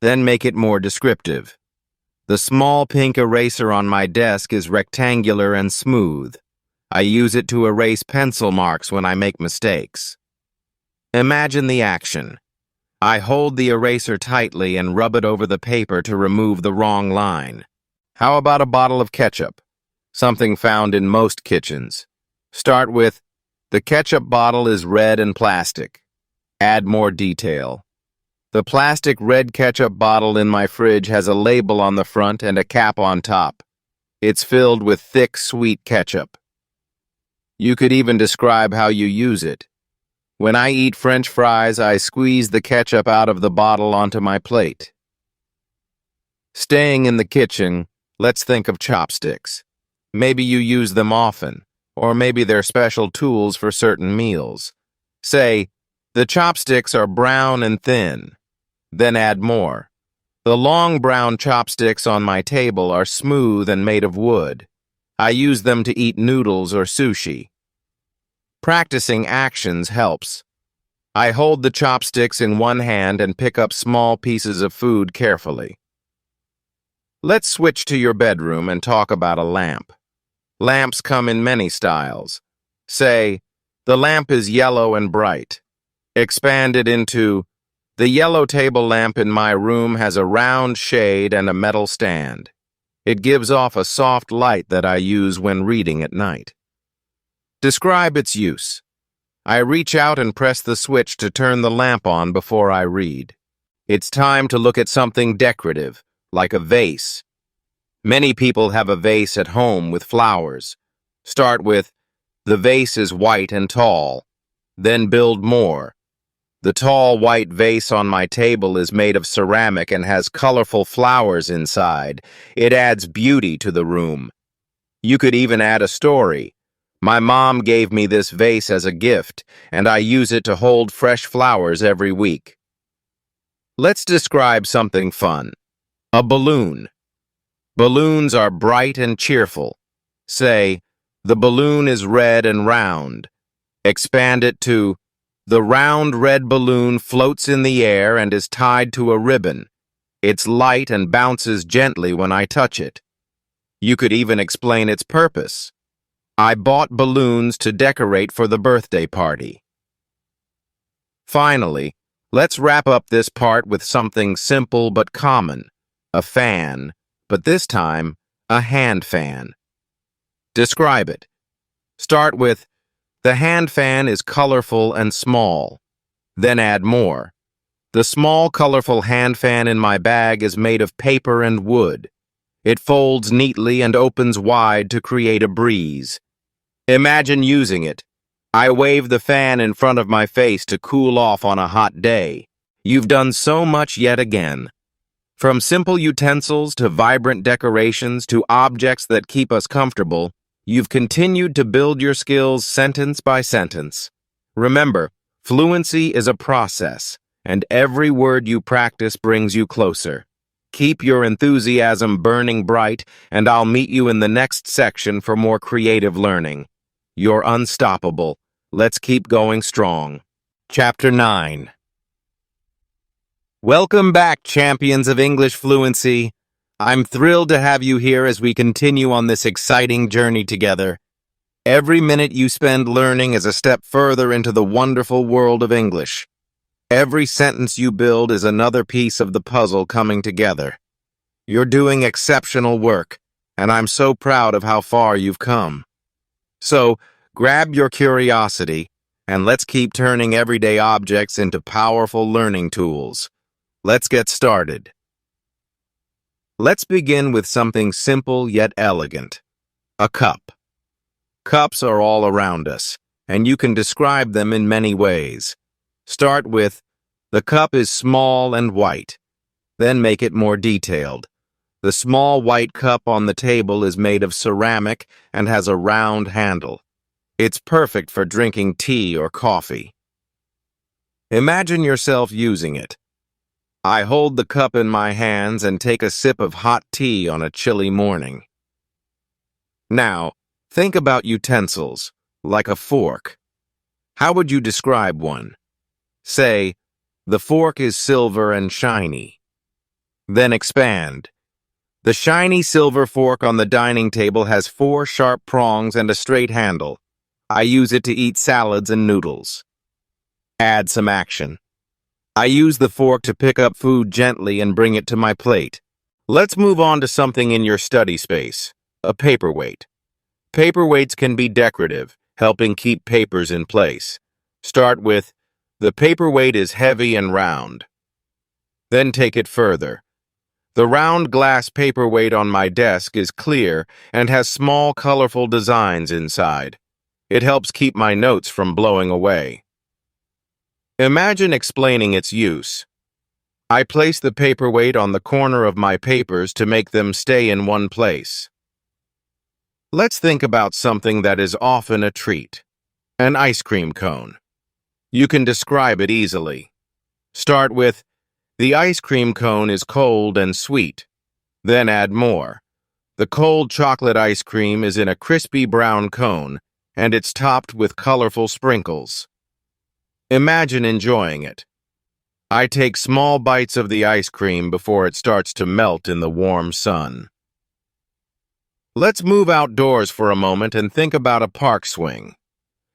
Then make it more descriptive. The small pink eraser on my desk is rectangular and smooth. I use it to erase pencil marks when I make mistakes. Imagine the action. I hold the eraser tightly and rub it over the paper to remove the wrong line. How about a bottle of ketchup? Something found in most kitchens. Start with, the ketchup bottle is red and plastic. Add more detail. The plastic red ketchup bottle in my fridge has a label on the front and a cap on top. It's filled with thick, sweet ketchup. You could even describe how you use it. When I eat French fries, I squeeze the ketchup out of the bottle onto my plate. Staying in the kitchen, let's think of chopsticks. Maybe you use them often, or maybe they're special tools for certain meals. Say, the chopsticks are brown and thin. Then add more. The long brown chopsticks on my table are smooth and made of wood. I use them to eat noodles or sushi. Practicing actions helps. I hold the chopsticks in one hand and pick up small pieces of food carefully. Let's switch to your bedroom and talk about a lamp. Lamps come in many styles. Say, the lamp is yellow and bright. Expand it into, the yellow table lamp in my room has a round shade and a metal stand. It gives off a soft light that I use when reading at night. Describe its use. I reach out and press the switch to turn the lamp on before I read. It's time to look at something decorative, like a vase. Many people have a vase at home with flowers. Start with, the vase is white and tall. Then build more. The tall white vase on my table is made of ceramic and has colorful flowers inside. It adds beauty to the room. You could even add a story. My mom gave me this vase as a gift, and I use it to hold fresh flowers every week. Let's describe something fun. A balloon. Balloons are bright and cheerful. Say, the balloon is red and round. Expand it to, the round red balloon floats in the air and is tied to a ribbon. It's light and bounces gently when I touch it. You could even explain its purpose. I bought balloons to decorate for the birthday party. Finally, let's wrap up this part with something simple but common. A fan, but this time, a hand fan. Describe it. Start with, the hand fan is colorful and small. Then add more. The small, colorful hand fan in my bag is made of paper and wood. It folds neatly and opens wide to create a breeze. Imagine using it. I wave the fan in front of my face to cool off on a hot day. You've done so much yet again. From simple utensils to vibrant decorations to objects that keep us comfortable, you've continued to build your skills sentence by sentence. Remember, fluency is a process, and every word you practice brings you closer. Keep your enthusiasm burning bright, and I'll meet you in the next section for more creative learning. You're unstoppable. Let's keep going strong. Chapter 9. Welcome back, champions of English fluency. I'm thrilled to have you here as we continue on this exciting journey together. Every minute you spend learning is a step further into the wonderful world of English. Every sentence you build is another piece of the puzzle coming together. You're doing exceptional work, and I'm so proud of how far you've come. So, grab your curiosity, and let's keep turning everyday objects into powerful learning tools. Let's get started. Let's begin with something simple yet elegant. A cup. Cups are all around us, and you can describe them in many ways. Start with, the cup is small and white. Then make it more detailed. The small white cup on the table is made of ceramic and has a round handle. It's perfect for drinking tea or coffee. Imagine yourself using it. I hold the cup in my hands and take a sip of hot tea on a chilly morning. Now, think about utensils, like a fork. How would you describe one? Say, the fork is silver and shiny. Then expand. The shiny silver fork on the dining table has 4 sharp prongs and a straight handle. I use it to eat salads and noodles. Add some action. I use the fork to pick up food gently and bring it to my plate. Let's move on to something in your study space, a paperweight. Paperweights can be decorative, helping keep papers in place. Start with, the paperweight is heavy and round. Then take it further. The round glass paperweight on my desk is clear and has small, colorful designs inside. It helps keep my notes from blowing away. Imagine explaining its use. I place the paperweight on the corner of my papers to make them stay in one place. Let's think about something that is often a treat. An ice cream cone. You can describe it easily. Start with, the ice cream cone is cold and sweet. Then add more. The cold chocolate ice cream is in a crispy brown cone, and it's topped with colorful sprinkles. Imagine enjoying it. I take small bites of the ice cream before it starts to melt in the warm sun. Let's move outdoors for a moment and think about a park swing.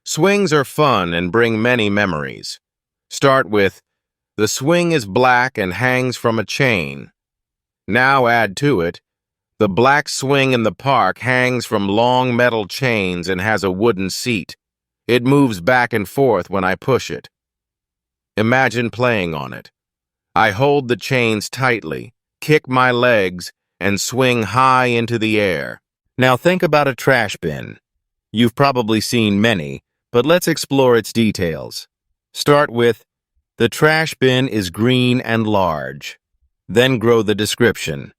Swings are fun and bring many memories. Start with, the swing is black and hangs from a chain. Now add to it, the black swing in the park hangs from long metal chains and has a wooden seat. It moves back and forth when I push it. Imagine playing on it. I hold the chains tightly, kick my legs, and swing high into the air. Now think about a trash bin. You've probably seen many, but let's explore its details. Start with, the trash bin is green and large. Then grow the description.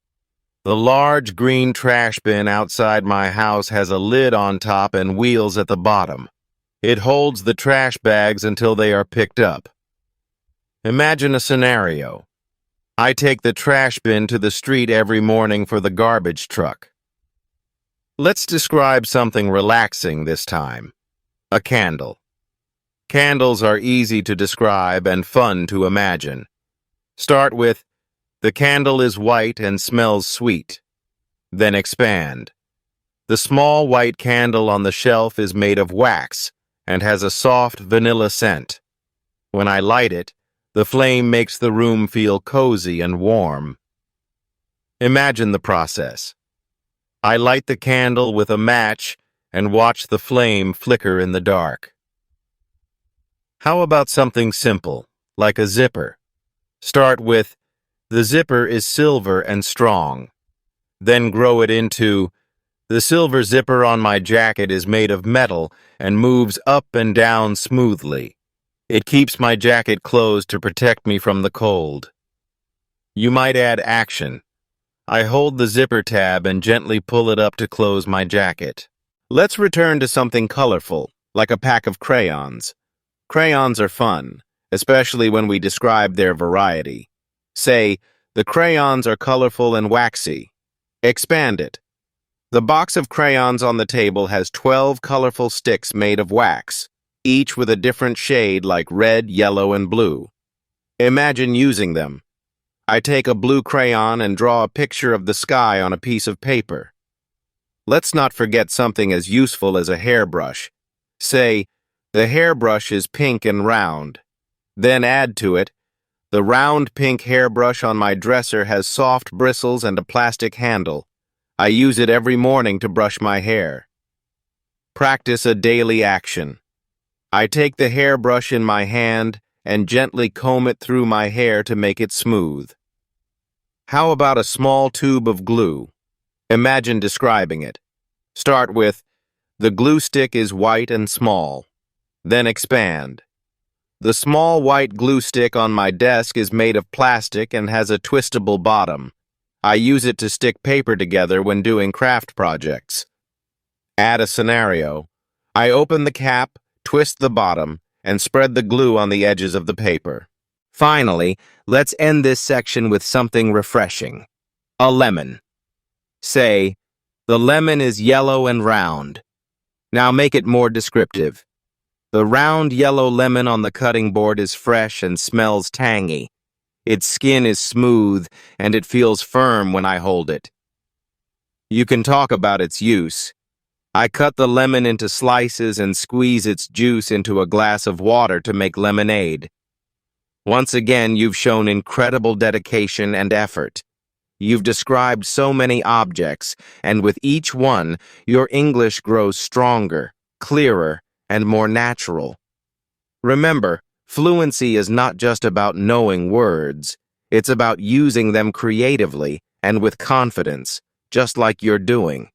The large green trash bin outside my house has a lid on top and wheels at the bottom. It holds the trash bags until they are picked up. Imagine a scenario. I take the trash bin to the street every morning for the garbage truck. Let's describe something relaxing this time. A candle. Candles are easy to describe and fun to imagine. Start with, the candle is white and smells sweet. Then expand. The small white candle on the shelf is made of wax and has a soft vanilla scent. When I light it, the flame makes the room feel cozy and warm. Imagine the process. I light the candle with a match and watch the flame flicker in the dark. How about something simple, like a zipper? Start with, the zipper is silver and strong. Then grow it into, the silver zipper on my jacket is made of metal and moves up and down smoothly. It keeps my jacket closed to protect me from the cold. You might add action. I hold the zipper tab and gently pull it up to close my jacket. Let's return to something colorful, like a pack of crayons. Crayons are fun, especially when we describe their variety. Say, the crayons are colorful and waxy. Expand it. The box of crayons on the table has 12 colorful sticks made of wax, each with a different shade like red, yellow, and blue. Imagine using them. I take a blue crayon and draw a picture of the sky on a piece of paper. Let's not forget something as useful as a hairbrush. Say, the hairbrush is pink and round. Then add to it, the round pink hairbrush on my dresser has soft bristles and a plastic handle. I use it every morning to brush my hair. Practice a daily action. I take the hairbrush in my hand and gently comb it through my hair to make it smooth. How about a small tube of glue? Imagine describing it. Start with, the glue stick is white and small. Then expand. The small white glue stick on my desk is made of plastic and has a twistable bottom. I use it to stick paper together when doing craft projects. Add a scenario. I open the cap, twist the bottom, and spread the glue on the edges of the paper. Finally, let's end this section with something refreshing. A lemon. Say, the lemon is yellow and round. Now make it more descriptive. The round yellow lemon on the cutting board is fresh and smells tangy. Its skin is smooth and it feels firm when I hold it. You can talk about its use. I cut the lemon into slices and squeeze its juice into a glass of water to make lemonade. Once again, you've shown incredible dedication and effort. You've described so many objects, and with each one, your English grows stronger, clearer, and more natural. Remember, fluency is not just about knowing words. It's about using them creatively and with confidence, just like you're doing.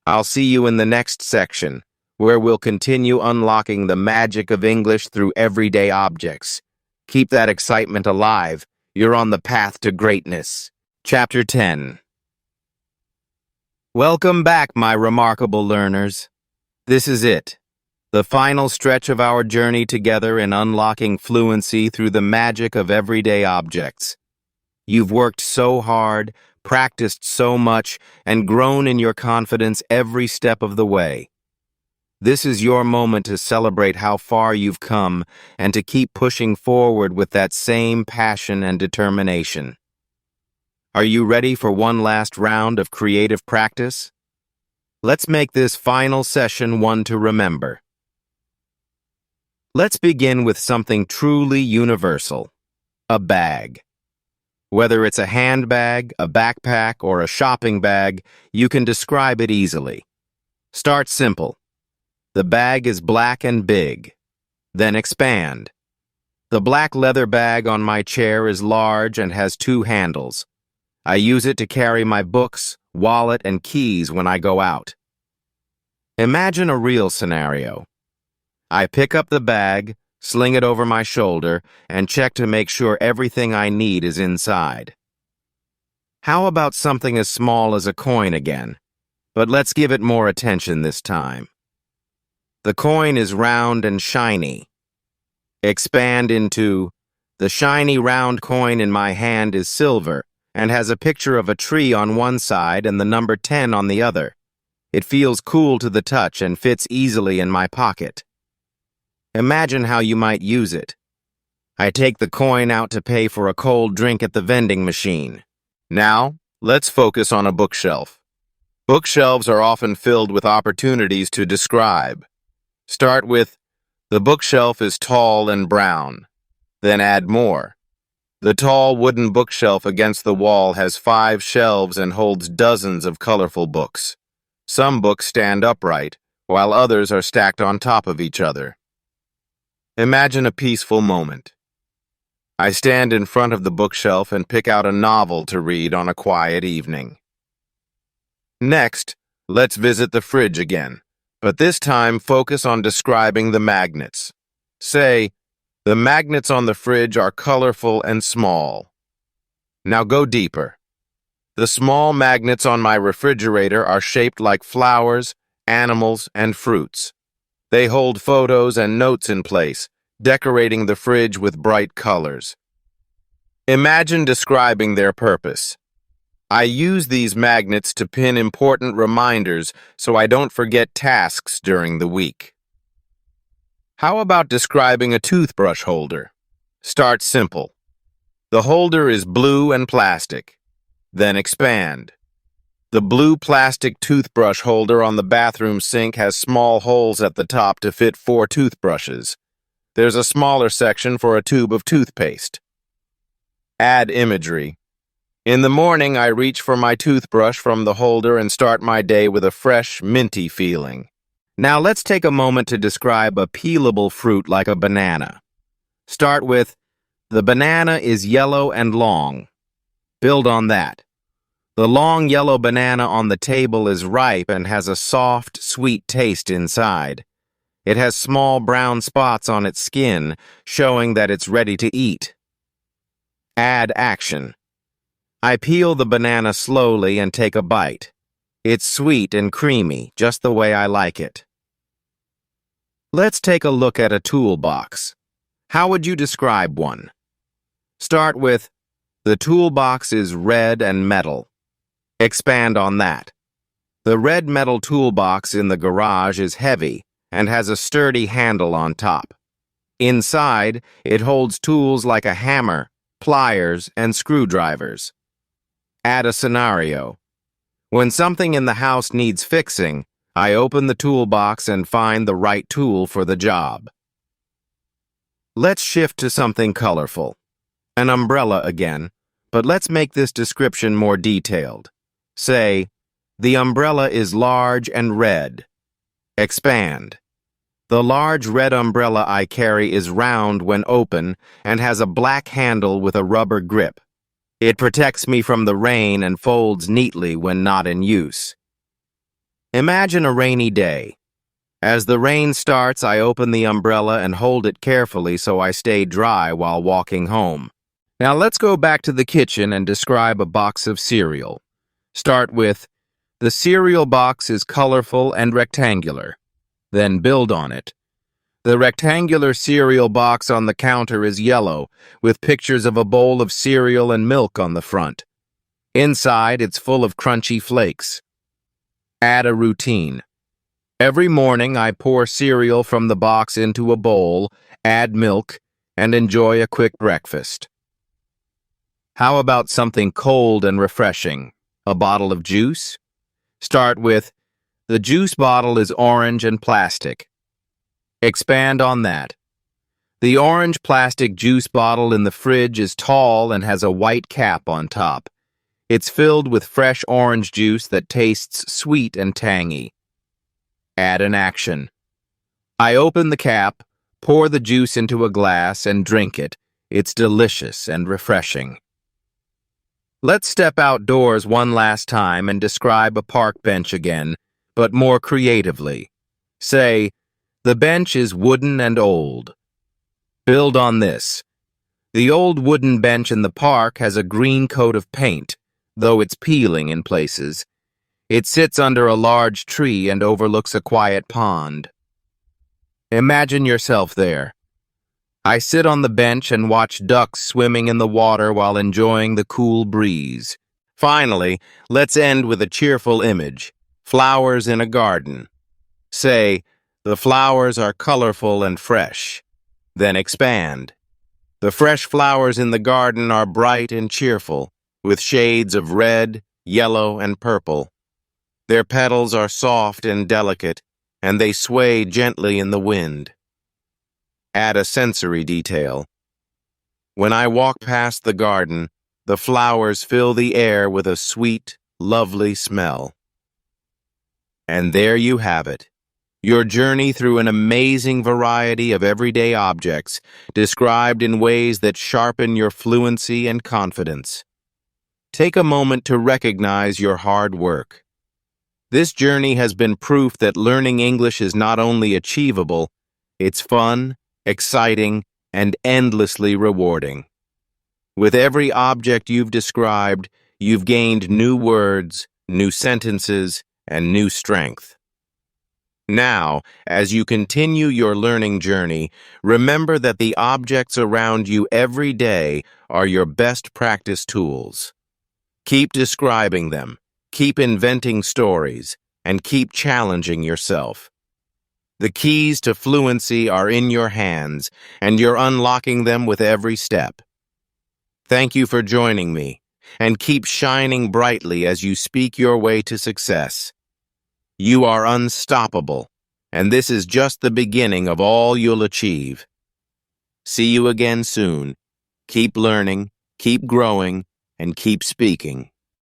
I'll see you in the next section, where we'll continue unlocking the magic of English through everyday objects. Keep that excitement alive. You're on the path to greatness. Chapter 10. Welcome back, my remarkable learners. This is it, the final stretch of our journey together in unlocking fluency through the magic of everyday objects. You've worked so hard, practiced so much, and grown in your confidence every step of the way. This is your moment to celebrate how far you've come and to keep pushing forward with that same passion and determination. Are you ready for one last round of creative practice? Let's make this final session one to remember. Let's begin with something truly universal, a bag. Whether it's a handbag, a backpack, or a shopping bag, you can describe it easily. Start simple. The bag is black and big. Then expand. The black leather bag on my chair is large and has 2 handles. I use it to carry my books, wallet, and keys when I go out. Imagine a real scenario. I pick up the bag, sling it over my shoulder, and check to make sure everything I need is inside. How about something as small as a coin again? But let's give it more attention this time. The coin is round and shiny. Expand into, the shiny round coin in my hand is silver and has a picture of a tree on one side and the number 10 on the other. It feels cool to the touch and fits easily in my pocket. Imagine how you might use it. I take the coin out to pay for a cold drink at the vending machine. Now, let's focus on a bookshelf. Bookshelves are often filled with opportunities to describe. Start with, the bookshelf is tall and brown. Then add more. The tall wooden bookshelf against the wall has 5 shelves and holds dozens of colorful books. Some books stand upright, while others are stacked on top of each other. Imagine a peaceful moment. I stand in front of the bookshelf and pick out a novel to read on a quiet evening. Next, let's visit the fridge again, but this time focus on describing the magnets. Say, the magnets on the fridge are colorful and small. Now go deeper. The small magnets on my refrigerator are shaped like flowers, animals, and fruits. They hold photos and notes in place, decorating the fridge with bright colors. Imagine describing their purpose. I use these magnets to pin important reminders so I don't forget tasks during the week. How about describing a toothbrush holder? Start simple. The holder is blue and plastic. Then expand. The blue plastic toothbrush holder on the bathroom sink has small holes at the top to fit 4 toothbrushes. There's a smaller section for a tube of toothpaste. Add imagery. In the morning, I reach for my toothbrush from the holder and start my day with a fresh, minty feeling. Now let's take a moment to describe a peelable fruit like a banana. Start with, the banana is yellow and long. Build on that. The long yellow banana on the table is ripe and has a soft, sweet taste inside. It has small brown spots on its skin, showing that it's ready to eat. Add action. I peel the banana slowly and take a bite. It's sweet and creamy, just the way I like it. Let's take a look at a toolbox. How would you describe one? Start with, the toolbox is red and metal. Expand on that. The red metal toolbox in the garage is heavy and has a sturdy handle on top. Inside, it holds tools like a hammer, pliers, and screwdrivers. Add a scenario. When something in the house needs fixing, I open the toolbox and find the right tool for the job. Let's shift to something colorful. An umbrella again, but let's make this description more detailed. Say, the umbrella is large and red. Expand. The large red umbrella I carry is round when open and has a black handle with a rubber grip. It protects me from the rain and folds neatly when not in use. Imagine a rainy day. As the rain starts, I open the umbrella and hold it carefully so I stay dry while walking home. Now let's go back to the kitchen and describe a box of cereal. Start with, the cereal box is colorful and rectangular. Then build on it. The rectangular cereal box on the counter is yellow, with pictures of a bowl of cereal and milk on the front. Inside, it's full of crunchy flakes. Add a routine. Every morning, I pour cereal from the box into a bowl, add milk, and enjoy a quick breakfast. How about something cold and refreshing? A bottle of juice? Start with, the juice bottle is orange and plastic. Expand on that. The orange plastic juice bottle in the fridge is tall and has a white cap on top. It's filled with fresh orange juice that tastes sweet and tangy. Add an action. I open the cap, pour the juice into a glass, and drink it. It's delicious and refreshing. Let's step outdoors one last time and describe a park bench again, but more creatively. Say, the bench is wooden and old. Build on this. The old wooden bench in the park has a green coat of paint, though it's peeling in places. It sits under a large tree and overlooks a quiet pond. Imagine yourself there. I sit on the bench and watch ducks swimming in the water while enjoying the cool breeze. Finally, let's end with a cheerful image. Flowers in a garden. Say, the flowers are colorful and fresh. Then expand. The fresh flowers in the garden are bright and cheerful, with shades of red, yellow, and purple. Their petals are soft and delicate, and they sway gently in the wind. Add a sensory detail. When I walk past the garden, the flowers fill the air with a sweet, lovely smell. And there you have it. Your journey through an amazing variety of everyday objects, described in ways that sharpen your fluency and confidence. Take a moment to recognize your hard work. This journey has been proof that learning English is not only achievable, it's fun, exciting, and endlessly rewarding. With every object you've described, you've gained new words, new sentences, and new strength. Now, as you continue your learning journey, remember that the objects around you every day are your best practice tools. Keep describing them, keep inventing stories, and keep challenging yourself. The keys to fluency are in your hands, and you're unlocking them with every step. Thank you for joining me, and keep shining brightly as you speak your way to success. You are unstoppable, and this is just the beginning of all you'll achieve. See you again soon. Keep learning, keep growing, and keep speaking.